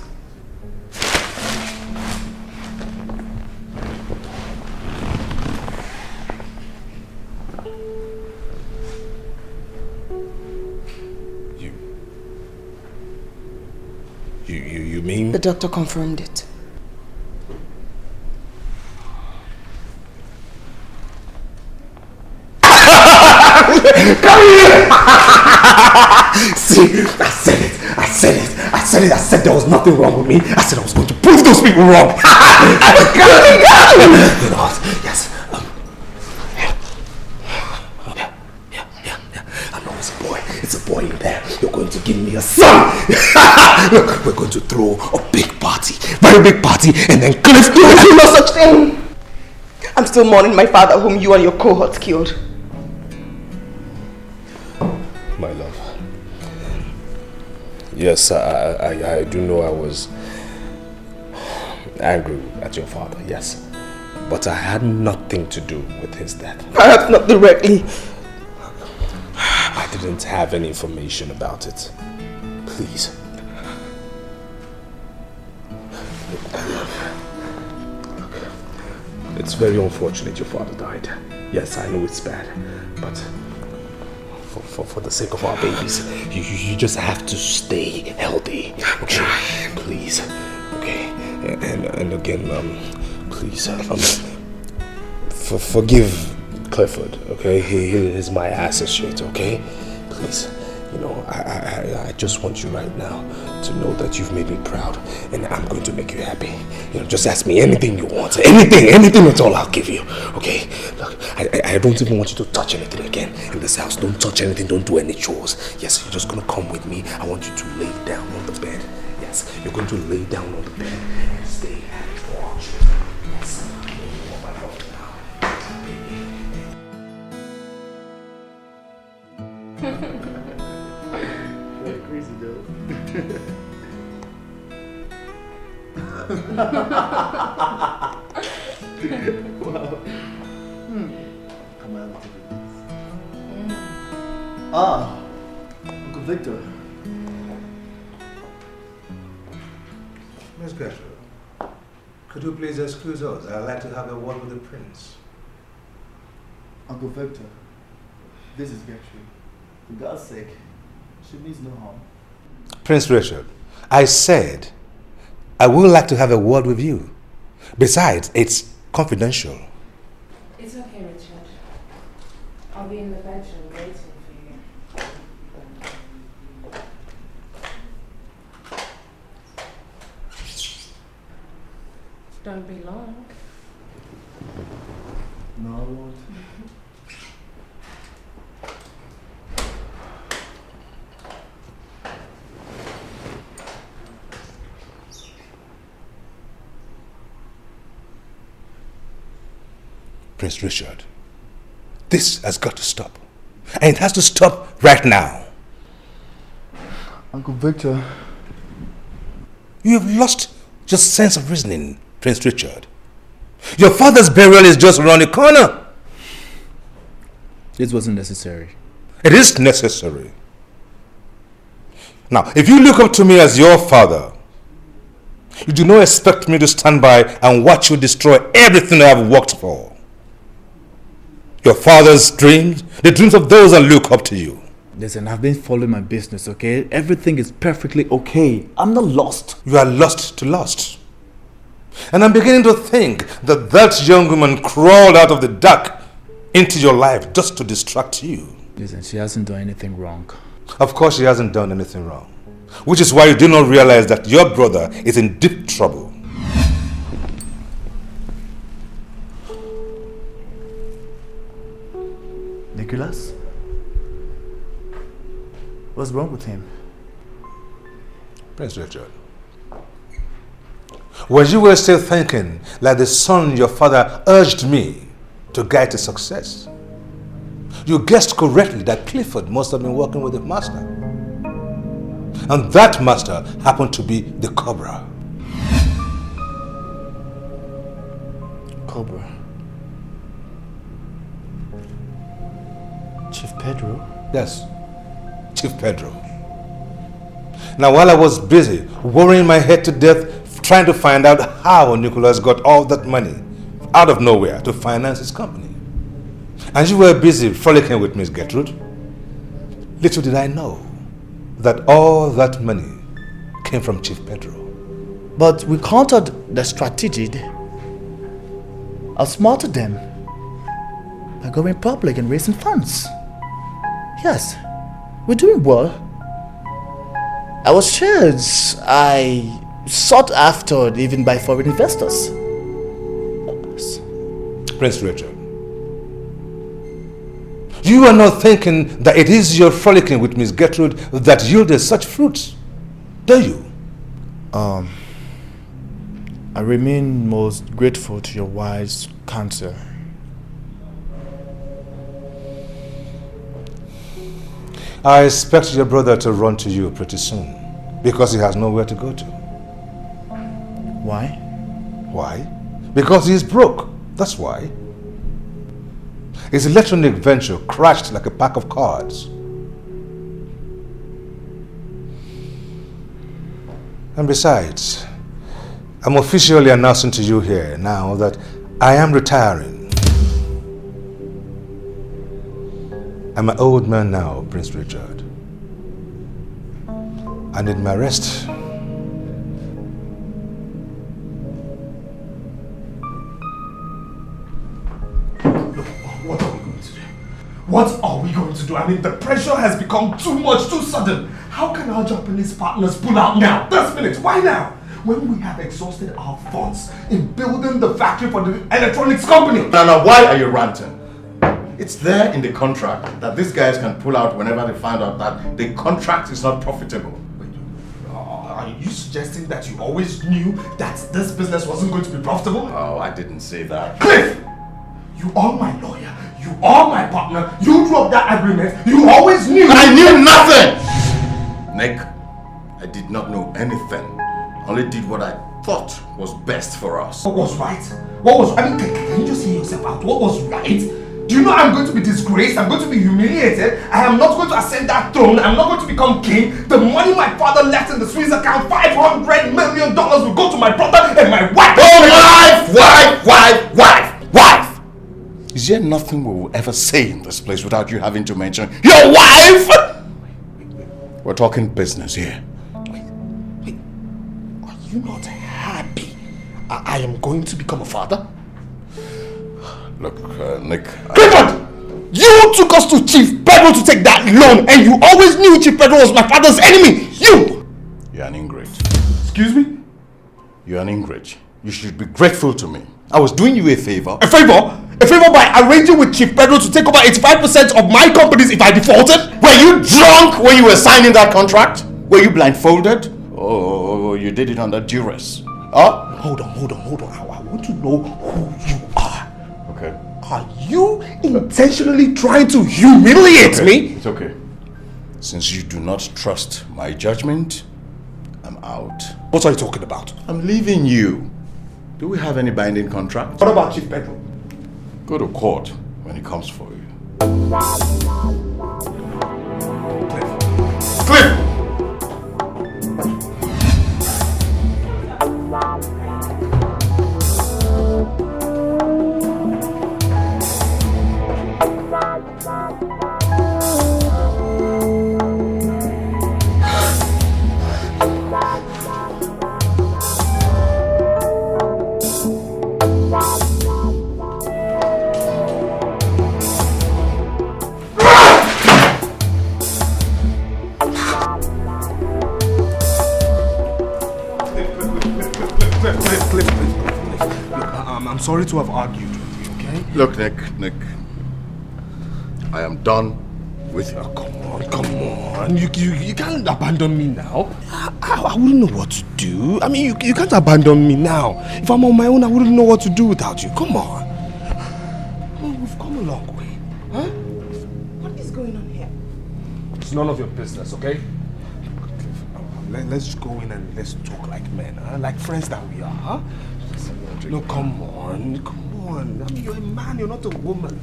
You mean? The doctor confirmed it. Come here! see, I said it. I said there was nothing wrong with me. I said I was going to prove those people wrong. Yes. I know it's a boy. It's a boy in there. You're going to give me a son. Look, we're going to throw a big party. Very big party. And then Cliff... Do no such thing. I'm still mourning my father whom you and your cohorts killed. My love. Yes, I do know I was angry at your father, yes. But I had nothing to do with his death. Perhaps not directly. I didn't have any information about it. Please. It's very unfortunate your father died. Yes, I know it's bad, but for the sake of our babies, you just have to stay healthy. Okay, please. Okay, and again, please, forgive Clifford. Okay, he is my associate. Okay, please. You know, I just want you right now to know that you've made me proud, and I'm going to make you happy. You know, just ask me anything you want, anything at all, I'll give you. Okay? Look, I don't even want you to touch anything again in this house. Don't touch anything. Don't do any chores. Yes, you're just gonna come with me. I want you to lay down on the bed. Yes, you're going to lay down on the bed and stay happy for our children. Yes, you are my love now. Crazy though. Wow. Come on. Ah, Uncle Victor. Miss Gertrude, could you please excuse us? I'd like to have a word with the prince. Uncle Victor, this is Gertrude. For God's sake, she means no harm. Prince Richard, I said I would like to have a word with you. Besides, it's confidential. It's okay, Richard. I'll be in the bedroom waiting for you. Don't be long. No, I won't. Prince Richard, this has got to stop. And it has to stop right now. Uncle Victor. You have lost your sense of reasoning, Prince Richard. Your father's burial is just around the corner. This wasn't necessary. It is necessary. Now, if you look up to me as your father, you do not expect me to stand by and watch you destroy everything I have worked for. Your father's dreams, the dreams of those that look up to you. Listen, I've been following my business, okay? Everything is perfectly okay. I'm not lost. You are lost to lost. And I'm beginning to think that that young woman crawled out of the dark into your life just to distract you. Listen, she hasn't done anything wrong. Of course she hasn't done anything wrong. Which is why you do not realize that your brother is in deep trouble. Nicholas? What's wrong with him? Prince Richard, when you were still thinking like the son your father urged me to guide to success, you guessed correctly that Clifford must have been working with the master. And that master happened to be the Cobra. Cobra? Chief Pedro? Yes, Chief Pedro. Now, while I was busy worrying my head to death trying to find out how Nicholas got all that money out of nowhere to finance his company, and you were busy frolicking with Miss Gertrude, little did I know that all that money came from Chief Pedro. But we countered the strategy, outsmarted them by going public and raising funds. Yes, we're doing well. Our shares are sought after even by foreign investors. Prince Richard, you are not thinking that it is your frolicking with Miss Gertrude that yielded such fruits, do you? I remain most grateful to your wise counsel. I expect your brother to run to you pretty soon because he has nowhere to go to. Why? Why? Because he is broke. That's why. His electronic venture crashed like a pack of cards. And besides, I'm officially announcing to you here now that I am retiring. I'm an old man now, Prince Richard. I need my rest. What are we going to do? What are we going to do? I mean, the pressure has become too much, too sudden. How can our Japanese partners pull out now? This minute, why now? When we have exhausted our funds in building the factory for the electronics company. Now, why are you ranting? It's there in the contract that these guys can pull out whenever they find out that the contract is not profitable. Are you suggesting that you always knew that this business wasn't going to be profitable? Oh, I didn't say that. Cliff! You are my lawyer. You are my partner. You dropped that agreement. You always knew. I knew nothing! Nick, I did not know anything. Only did what I thought was best for us. What was right? What was... I mean, can you just hear yourself out? What was right? Do you know I'm going to be disgraced? I'm going to be humiliated. I am not going to ascend that throne. I'm not going to become king. The money my father left in the Swiss account, $500 million, will go to my brother and my wife. Oh, wife! Is there nothing we will ever say in this place without you having to mention your wife? We're talking business here. Wait. Are you not happy I am going to become a father? Look, Nick... Clifford! You took us to Chief Pedro to take that loan, and you always knew Chief Pedro was my father's enemy! You're an ingrate. Excuse me? You're an ingrate. You should be grateful to me. I was doing you a favor. A favor? A favor by arranging with Chief Pedro to take over 85% of my companies if I defaulted? Were you drunk when you were signing that contract? Were you blindfolded? Oh, you did it under duress. Huh? Hold on. I want to know who you are. Okay. Are you intentionally trying to humiliate me? It's okay. Since you do not trust my judgment, I'm out. What are you talking about? I'm leaving you. Do we have any binding contract? What about Chief Pedro? Go to court when he comes for you. Cliff! I'm sorry to have argued with you, okay? Look, Nick. I am done with you. Oh, come on. You can't abandon me now. I wouldn't know what to do. I mean, you can't abandon me now. If I'm on my own, I wouldn't know what to do without you. Come on. We've come a long way. Huh? What is going on here? It's none of your business, okay? Let's just go in and let's talk like men, huh? Like friends that we are, huh? No, come on. I mean, you're a man, you're not a woman.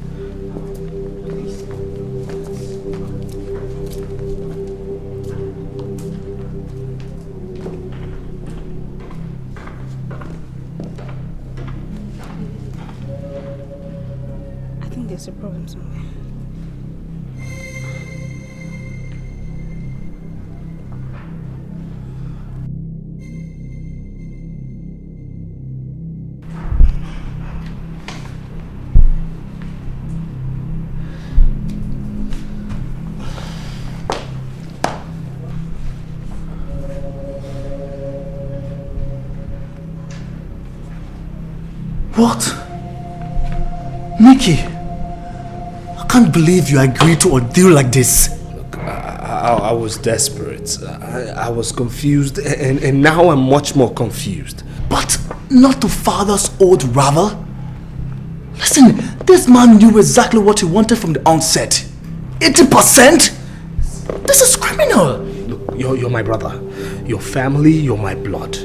Please. I think there's a problem somewhere. What? Mickey, I can't believe you agreed to a deal like this. Look, I was desperate. I was confused, and now I'm much more confused. But not to father's old rival? Listen, this man knew exactly what he wanted from the onset. 80%? This is criminal. Look, you're my brother. Your family, you're my blood.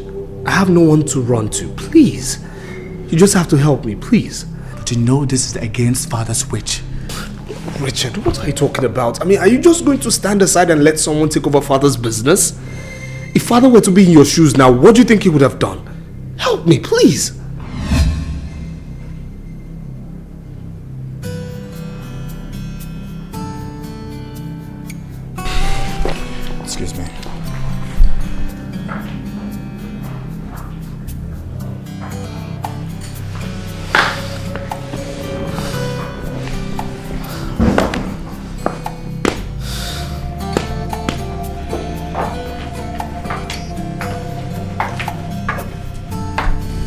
I have no one to run to. Please. You just have to help me, please. But you know this is against father's wish. Richard, what are you talking about? I mean, are you just going to stand aside and let someone take over father's business? If father were to be in your shoes now, what do you think he would have done? Help me, please. Excuse me.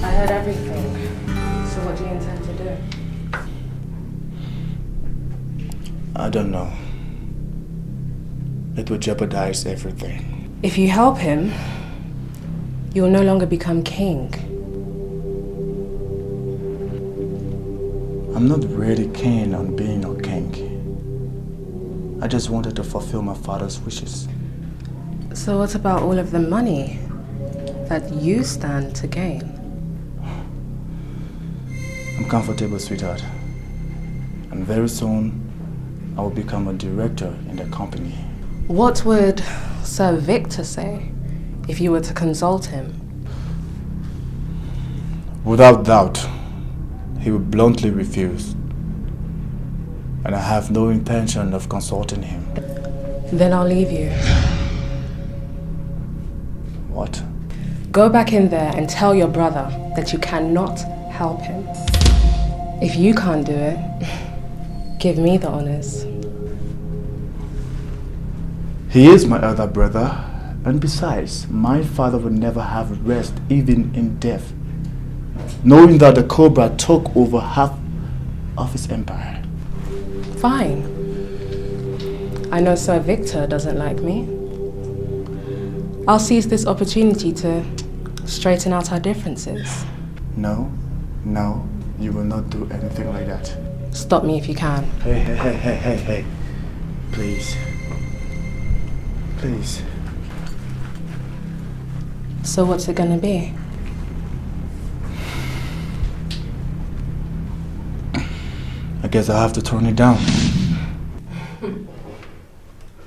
I heard everything. So what do you intend to do? I don't know. It would jeopardize everything. If you help him, you will no longer become king. I'm not really keen on being a king. I just wanted to fulfill my father's wishes. So what about all of the money that you stand to gain? I'm comfortable, sweetheart. And very soon, I will become a director in the company. What would Sir Victor say if you were to consult him? Without doubt, he would bluntly refuse. And I have no intention of consulting him. Then I'll leave you. What? Go back in there and tell your brother that you cannot help him. If you can't do it, give me the honors. He is my elder brother, and besides, my father would never have rest even in death, knowing that the Cobra took over half of his empire. Fine. I know Sir Victor doesn't like me. I'll seize this opportunity to straighten out our differences. No, you will not do anything like that. Stop me if you can. Hey. Please. Please. So what's it gonna be? I guess I'll have to turn it down.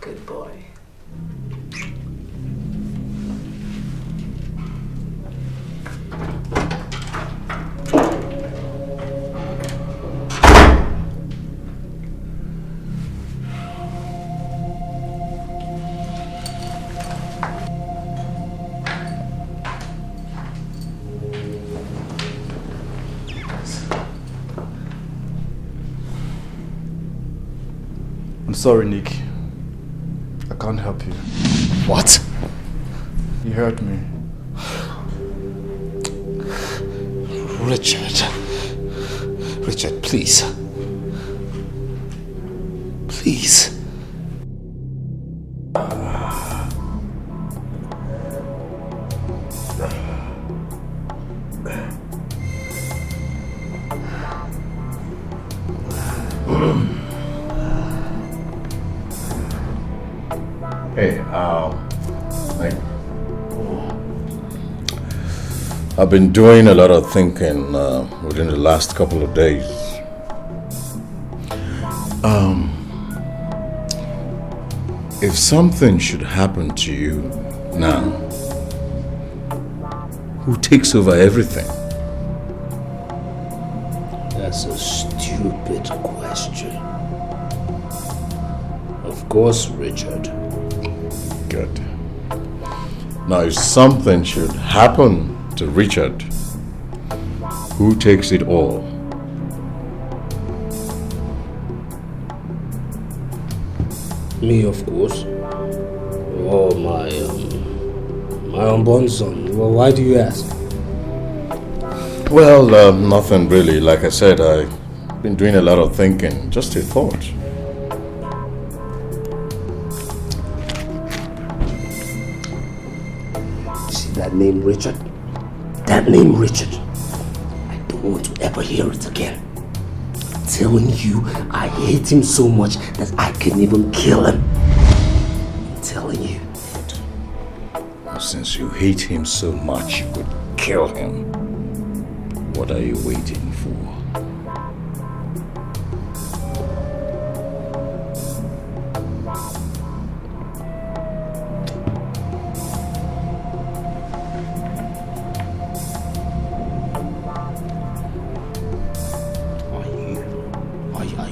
Good boy. I'm sorry, Nick. I can't help you. What? You hurt me. Richard, please. Please. Hey, I've been doing a lot of thinking within the last couple of days. If something should happen to you now, who takes over everything? That's a stupid question. Of course, Richard. Good. Now, if something should happen to Richard, who takes it all? Me, of course. Oh, my unborn son. Well, why do you ask? Well, nothing really. Like I said, I've been doing a lot of thinking. Just a thought. See that name, Richard? That name, Richard. I don't want to ever hear it again. I'm telling you, I hate him so much that I can even kill him. I'm telling you. Since you hate him so much, you could kill him. What are you waiting for?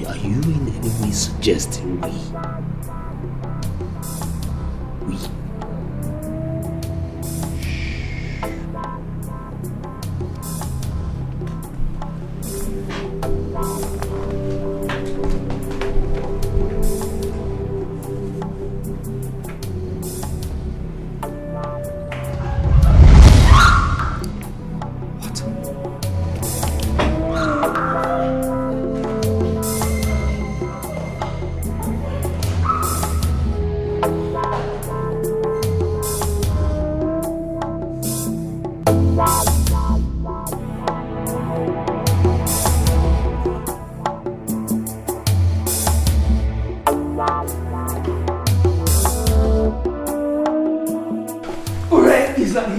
Are you in any way suggesting we?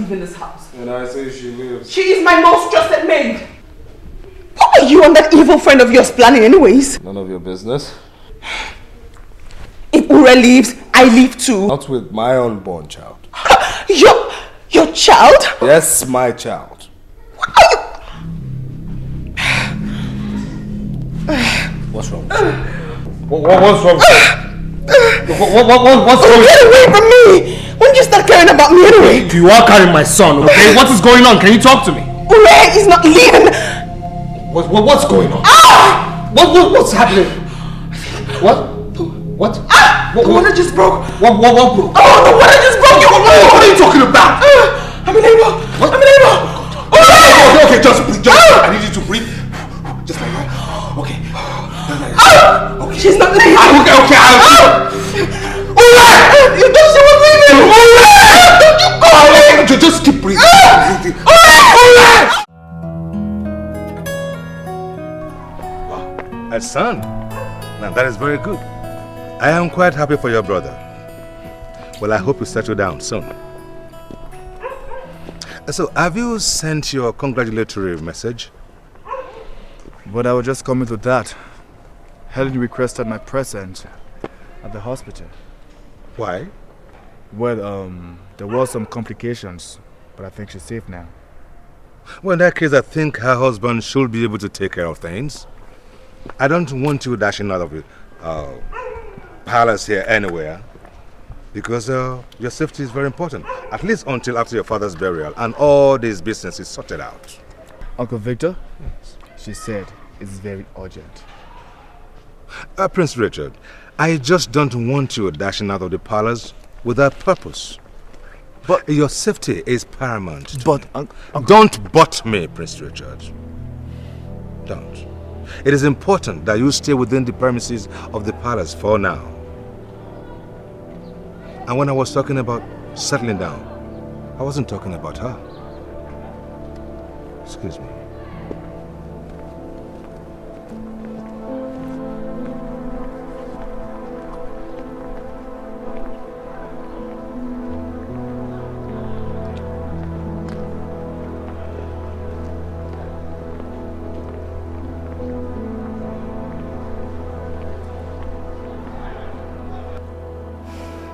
In this house. And I say she lives. She is my most trusted maid. What are you and that evil friend of yours planning anyways? None of your business. If Ure leaves, I leave too. Not with my unborn child. Your child? Yes, my child. What are you? What's wrong with you? What's wrong with you? What's wrong? Get away from me! When you start caring about me anyway? You are carrying my son, okay? What is going on? Can you talk to me? Ure is not leaving. What's going on? Ah! What's happening? What? The water just broke. What broke? Oh, the water just broke. What are you talking about? I'm in labor. What? I'm in labor. Okay, just breathe. I need you to breathe. Just like that. Okay. Okay. She's not leaving. Okay. You thought she was leaving. Don't you go. Just keep breathing. Wow, a son. Now that is very good. I am quite happy for your brother. Well, I hope you settle down soon. So, have you sent your congratulatory message? But I was just coming to that. Helen requested my presence at the hospital. Why? Well, there was some complications, but I think she's safe now. Well, in that case, I think her husband should be able to take care of things. I don't want you dashing out of the palace here anywhere, because your safety is very important, at least until after your father's burial and all this business is sorted out. Uncle Victor? Yes. She said it's very urgent. Prince Richard, I just don't want you dashing out of the palace without purpose. But your safety is paramount. But don't butt me, Prince Richard. Don't. It is important that you stay within the premises of the palace for now. And when I was talking about settling down, I wasn't talking about her. Excuse me.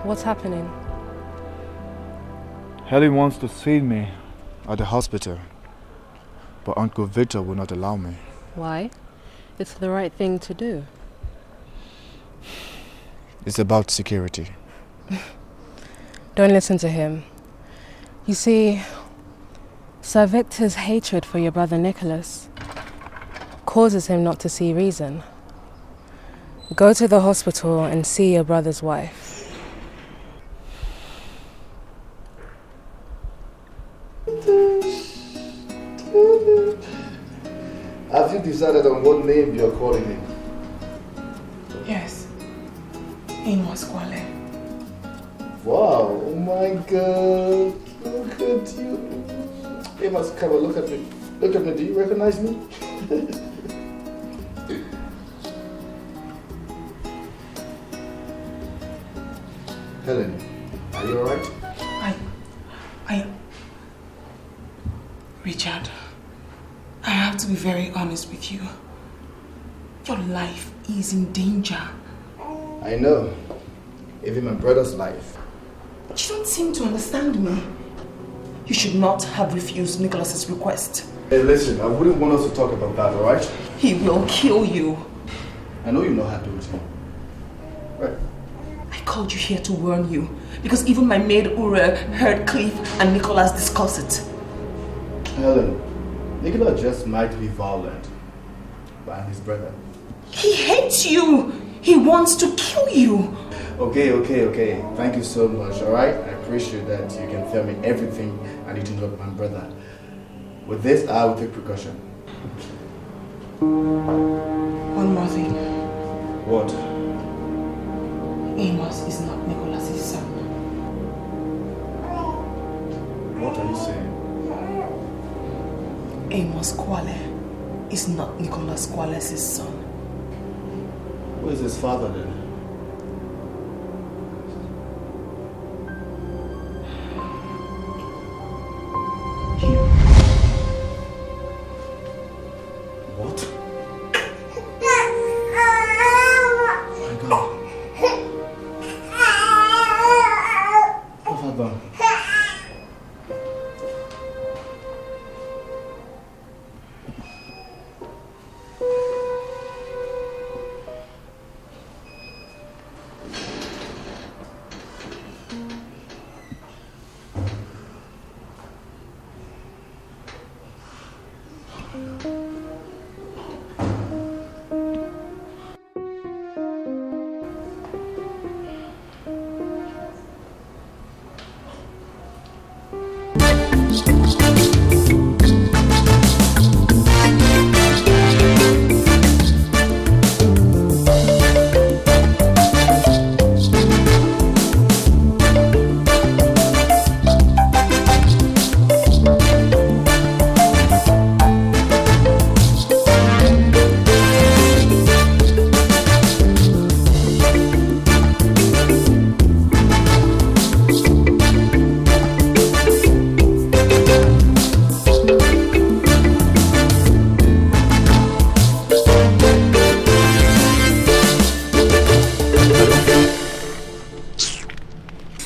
What's happening? Helen wants to see me at the hospital, but Uncle Victor will not allow me. Why? It's the right thing to do. It's about security. Don't listen to him. You see, Sir Victor's hatred for your brother Nicholas causes him not to see reason. Go to the hospital and see your brother's wife. Have you decided on what name you're calling him? Yes. Amos Kwale. Wow, oh my God. Look at you. Amos, come on, look at me. Look at me, do you recognize me? Helen, are you alright? Richard, I have to be very honest with you. Your life is in danger. I know. Even my brother's life. But you don't seem to understand me. You should not have refused Nicholas's request. Hey, listen, I wouldn't want us to talk about that, alright? He will kill you. I know you know how to do it. Right. I called you here to warn you because even my maid Ure heard Cliff and Nicholas discuss it. Helen, Nicholas just might be violent, but I'm his brother. He hates you. He wants to kill you. Okay. Thank you so much, alright? I appreciate that you can tell me everything I need to know about my brother. With this, I will take precaution. One more thing. What? Amos is not Nicholas's son. What are you saying? Amos Kwale is not Nicholas Kwale's son. Who is his father then? What? My God. What have I done?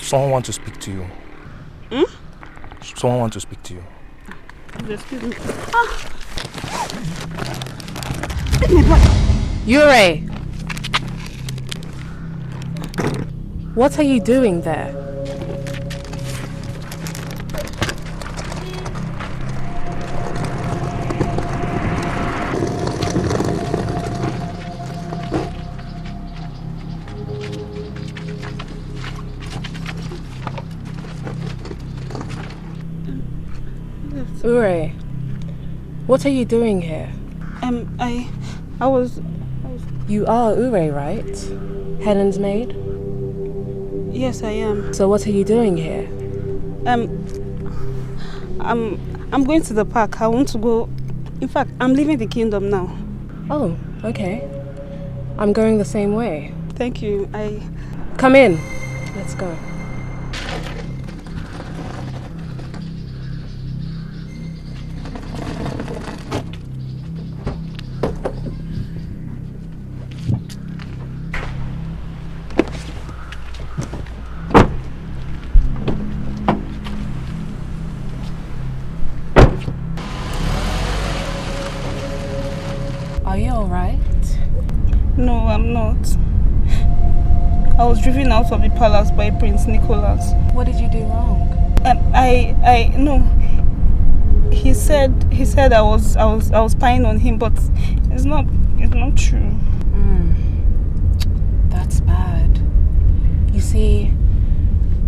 Someone wants to speak to you. Someone wants to speak to you. Excuse me. Ure! What are you doing there? Ure, what are you doing here? I was... You are Ure, right? Helen's maid? Yes, I am. So what are you doing here? I'm going to the park. I want to go... In fact, I'm leaving the kingdom now. Oh, okay. I'm going the same way. Thank you. Come in. Let's go. Are you alright? No, I'm not. I was driven out of the palace by Prince Nicholas. What did you do wrong? No. He said I was spying on him, but it's not true. That's bad. You see,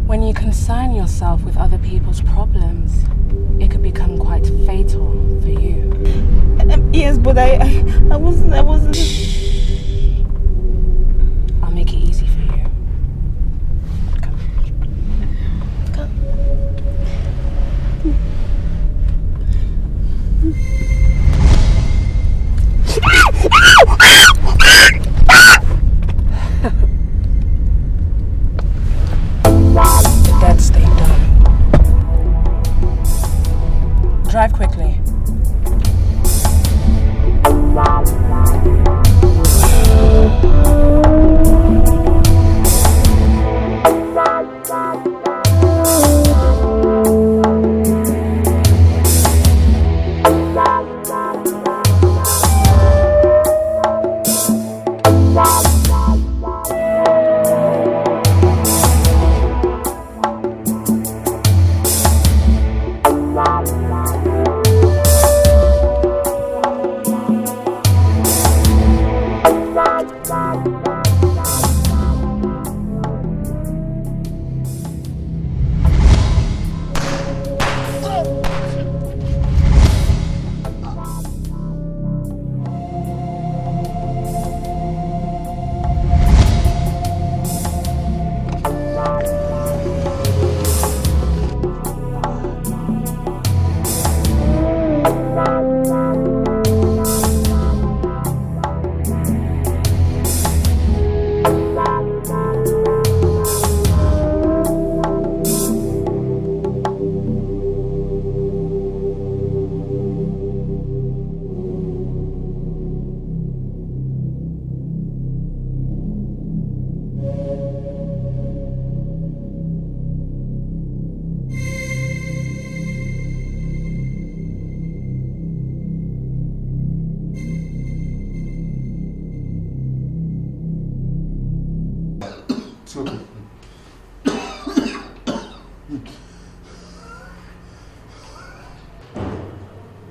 when you concern yourself with other people's problems, it could become quite fatal for you. Yes, but I wasn't. I'll make it easy for you. The dead stay dumb. Drive quickly.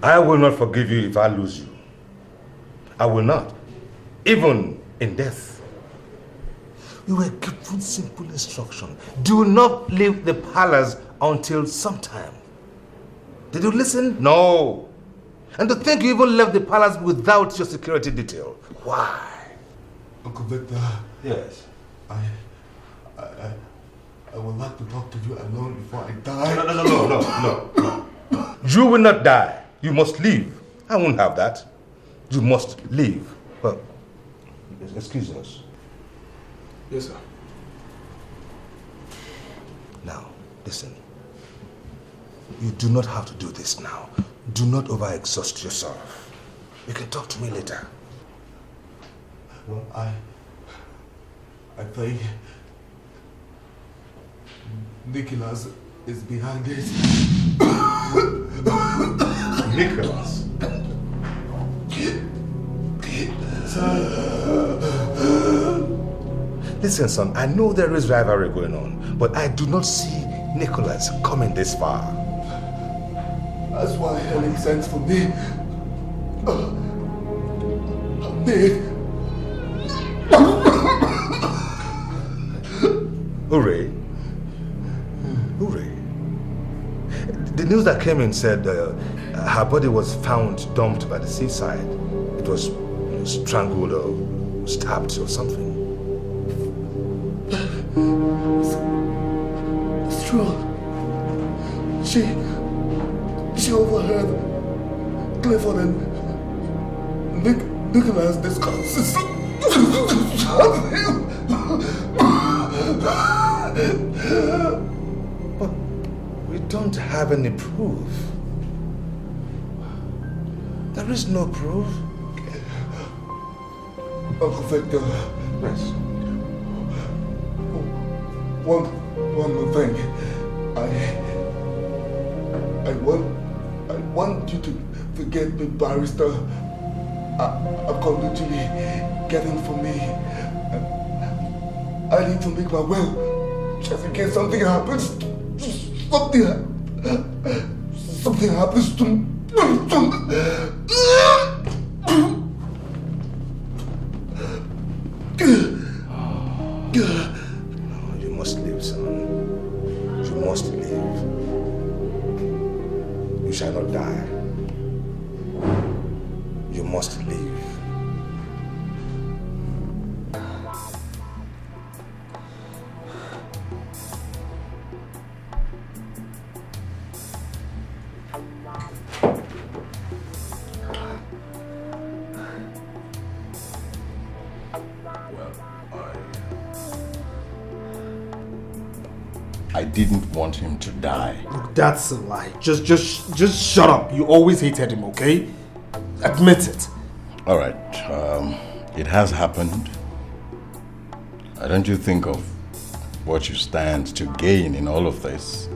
I will not forgive you if I lose you. I will not. Even in death. You were given simple instruction. Do not leave the palace until sometime. Did you listen? No. And to think you even left the palace without your security detail. Why? Uncle Victor. Yes. I would like to talk to you alone before I die. No. You will not die. You must leave. I won't have that. You must leave. Well, excuse us. Yes, sir. Now, listen. You do not have to do this now. Do not overexhaust yourself. You can talk to me later. Well, I think Nicholas is behind it. Nicholas? Listen, son, I know there is rivalry going on, but I do not see Nicholas coming this far. That's why Helen sends for me. Hooray. Hooray. The news that came in said her body was found dumped by the seaside. It was strangled or stabbed or something. It's true. She overheard Clifford and Nicholas discuss But we don't have any proof. There is no proof. Uncle Victor. Yes. One more thing. I want you to forget the barrister I'm literally getting for me. I need to make my will, just in case something happens. Something happens to me. You must leave, son. You must leave. You shall not die. You must live. I didn't want him to die. Look, that's a lie. Just shut up. You always hated him, okay? Admit it. All right. It has happened. Don't you think of what you stand to gain in all of this?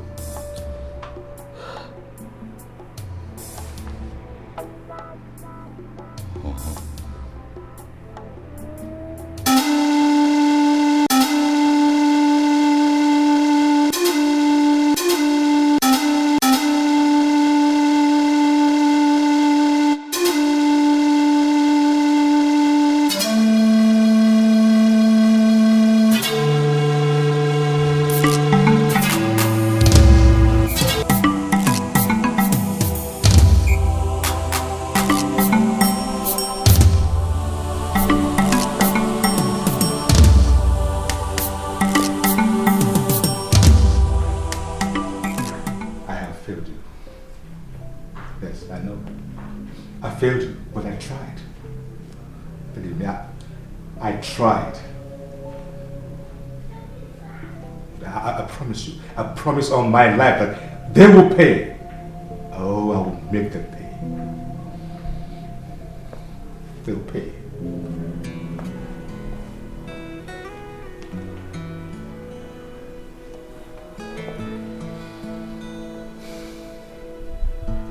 I promise on my life that they will pay. Oh, I will make them pay. They'll pay.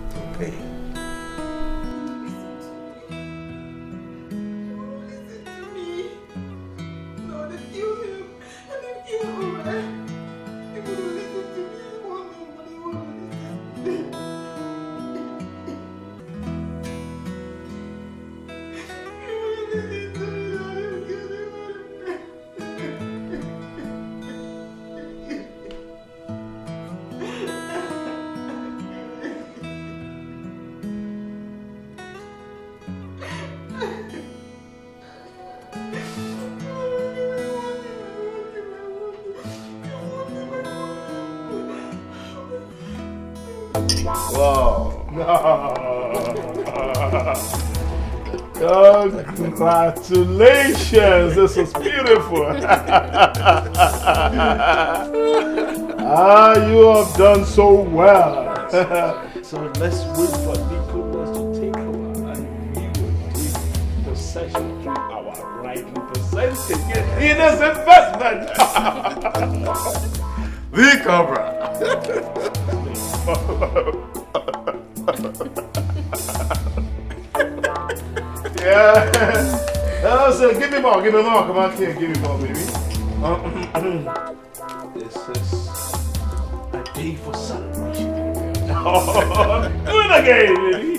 They'll pay. Wow. Congratulations. This is beautiful. You have done so well. So let's wait for Nicholas to take over and we will take possession through our rightly percentage in this investment. The Cobra. Yeah. So give me more. Come on here, give me more, baby. This is a day for celebration. Do it again, baby.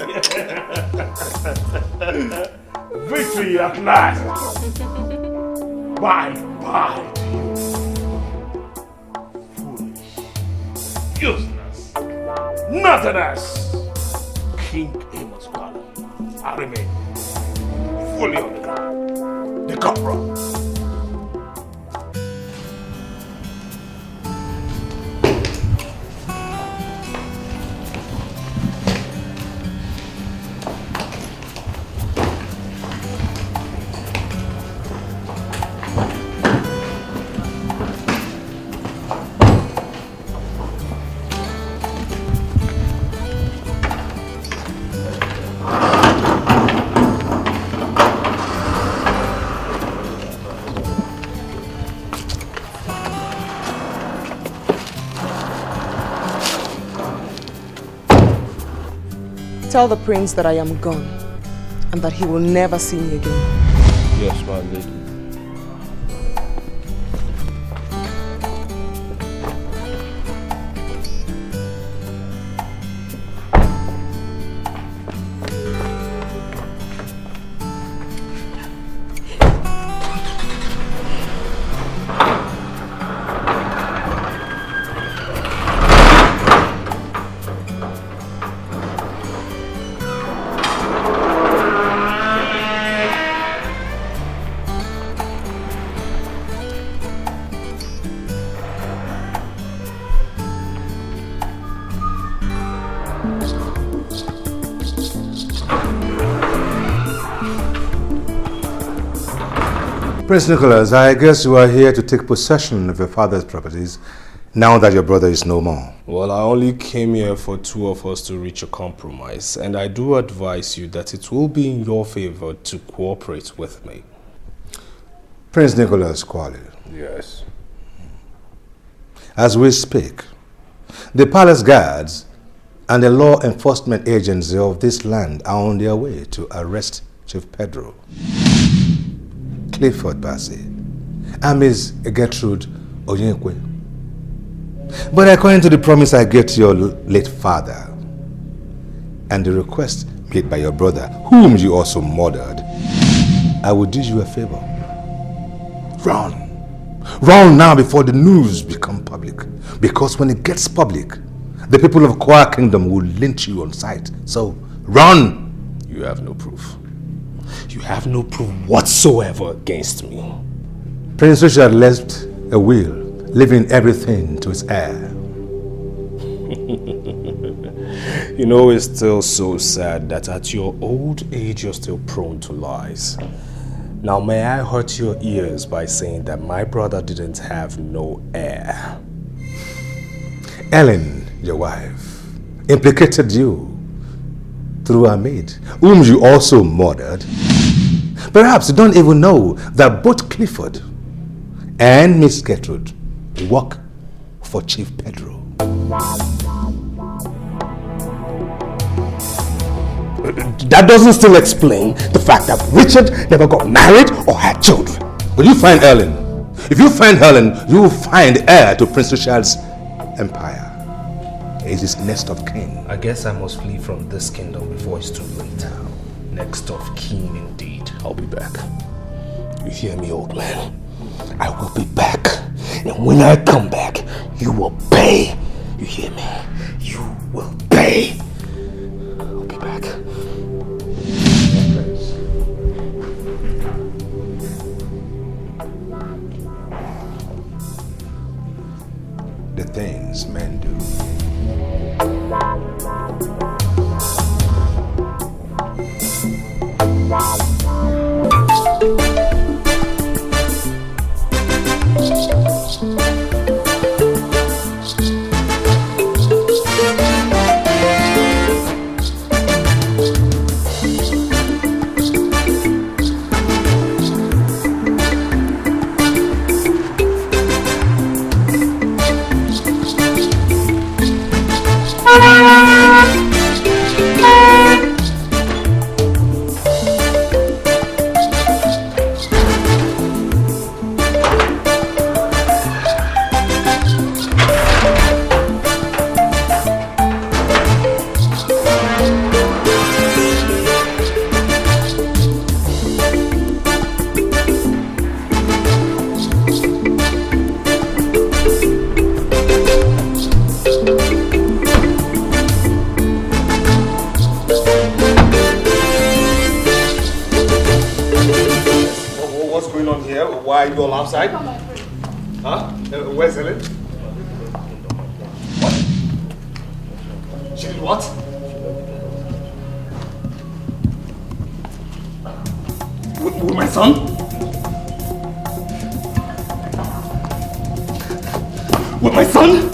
Victory at last. Bye to you. Foolish. Useless. Nothingness. King Amos Kwala. I remain fully on the ground. The Cobra. Tell the prince that I am gone and that he will never see me again. Yes, my lady. Prince Nicholas, I guess you are here to take possession of your father's properties now that your brother is no more. Well, I only came here for two of us to reach a compromise, and I do advise you that it will be in your favor to cooperate with me. Prince Nicholas Kwali. Yes. As we speak, the palace guards and the law enforcement agency of this land are on their way to arrest Chief Pedro, Clifford Bassey, and Miss Gertrude Onyenkwe. But according to the promise I gave to your late father and the request made by your brother, whom you also murdered, I will do you a favor. Run. Run now before the news become public. Because when it gets public, the people of Kwa Kingdom will lynch you on sight. So, run! You have no proof. You have no proof whatsoever against me. Prince Richard left a will, leaving everything to his heir. You know, it's still so sad that at your old age you're still prone to lies. Now, may I hurt your ears by saying that my brother didn't have no heir? Ellen, your wife, implicated you through her maid, whom you also murdered. Perhaps you don't even know that both Clifford and Miss Gertrude work for Chief Pedro. That doesn't still explain the fact that Richard never got married or had children. Will you find Ellen? If you find Helen, you will find heir to Prince Richard's empire. He is his next of kin. I guess I must flee from this kingdom before it's too late. Next of kin indeed. I'll be back. You hear me, old man? I will be back. And when I come back, you will pay. You hear me? You will pay. I'll be back. The things men do. Why are you all outside? Huh? Where's Helen? What? She did what? With my son? With my son?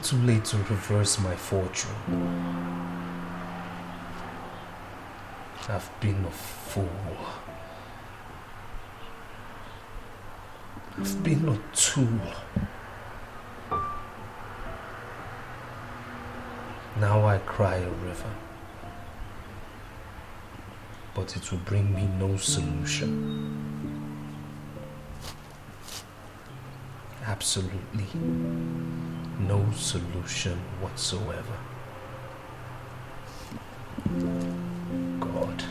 too late to reverse my fortune. I've been a fool. I've been a tool. Now I cry a river, but it will bring me no solution. Absolutely no solution whatsoever. God.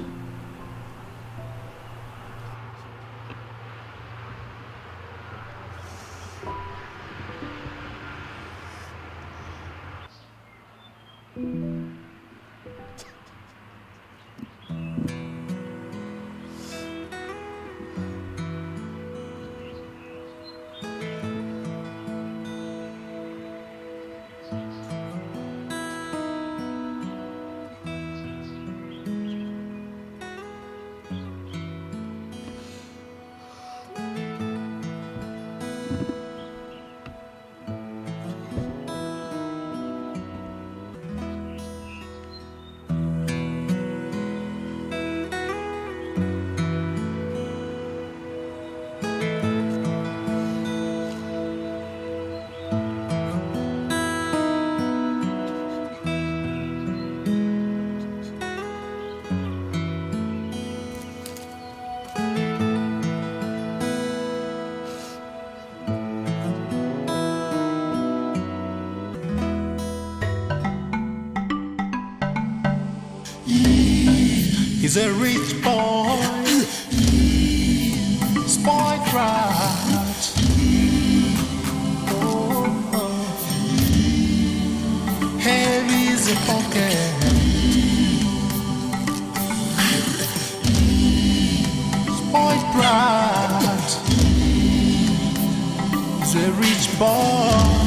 He's a rich boy, spoiled brat. Heavy is a pocket, spoiled brat. He's a rich boy.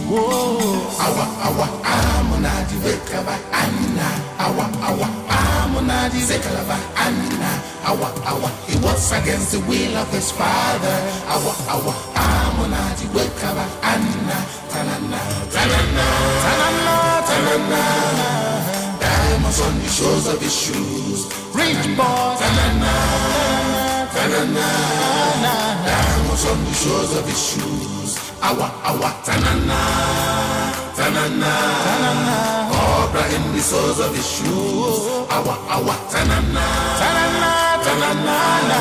Whoa, awa, amunadi wekaba anna. Awa, amunadi zekalaba anna. Awa, he was against the will of his father. Awa, amunadi wekaba anna. Tanana, tanana, tanana, tanana. Diamonds on the shores of his shoes. Rich boy, tanana, tanana. Diamonds on the shores of his shoes. Awa, tanana, tanana, tanana. Cobra in the soles of his shoes. Awa, tanana, tanana, tanana.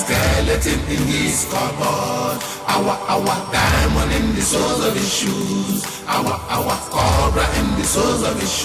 Skeleton in his cupboard. Awa, diamond in the soles of his shoes. Awa, cobra in the soles of his shoes.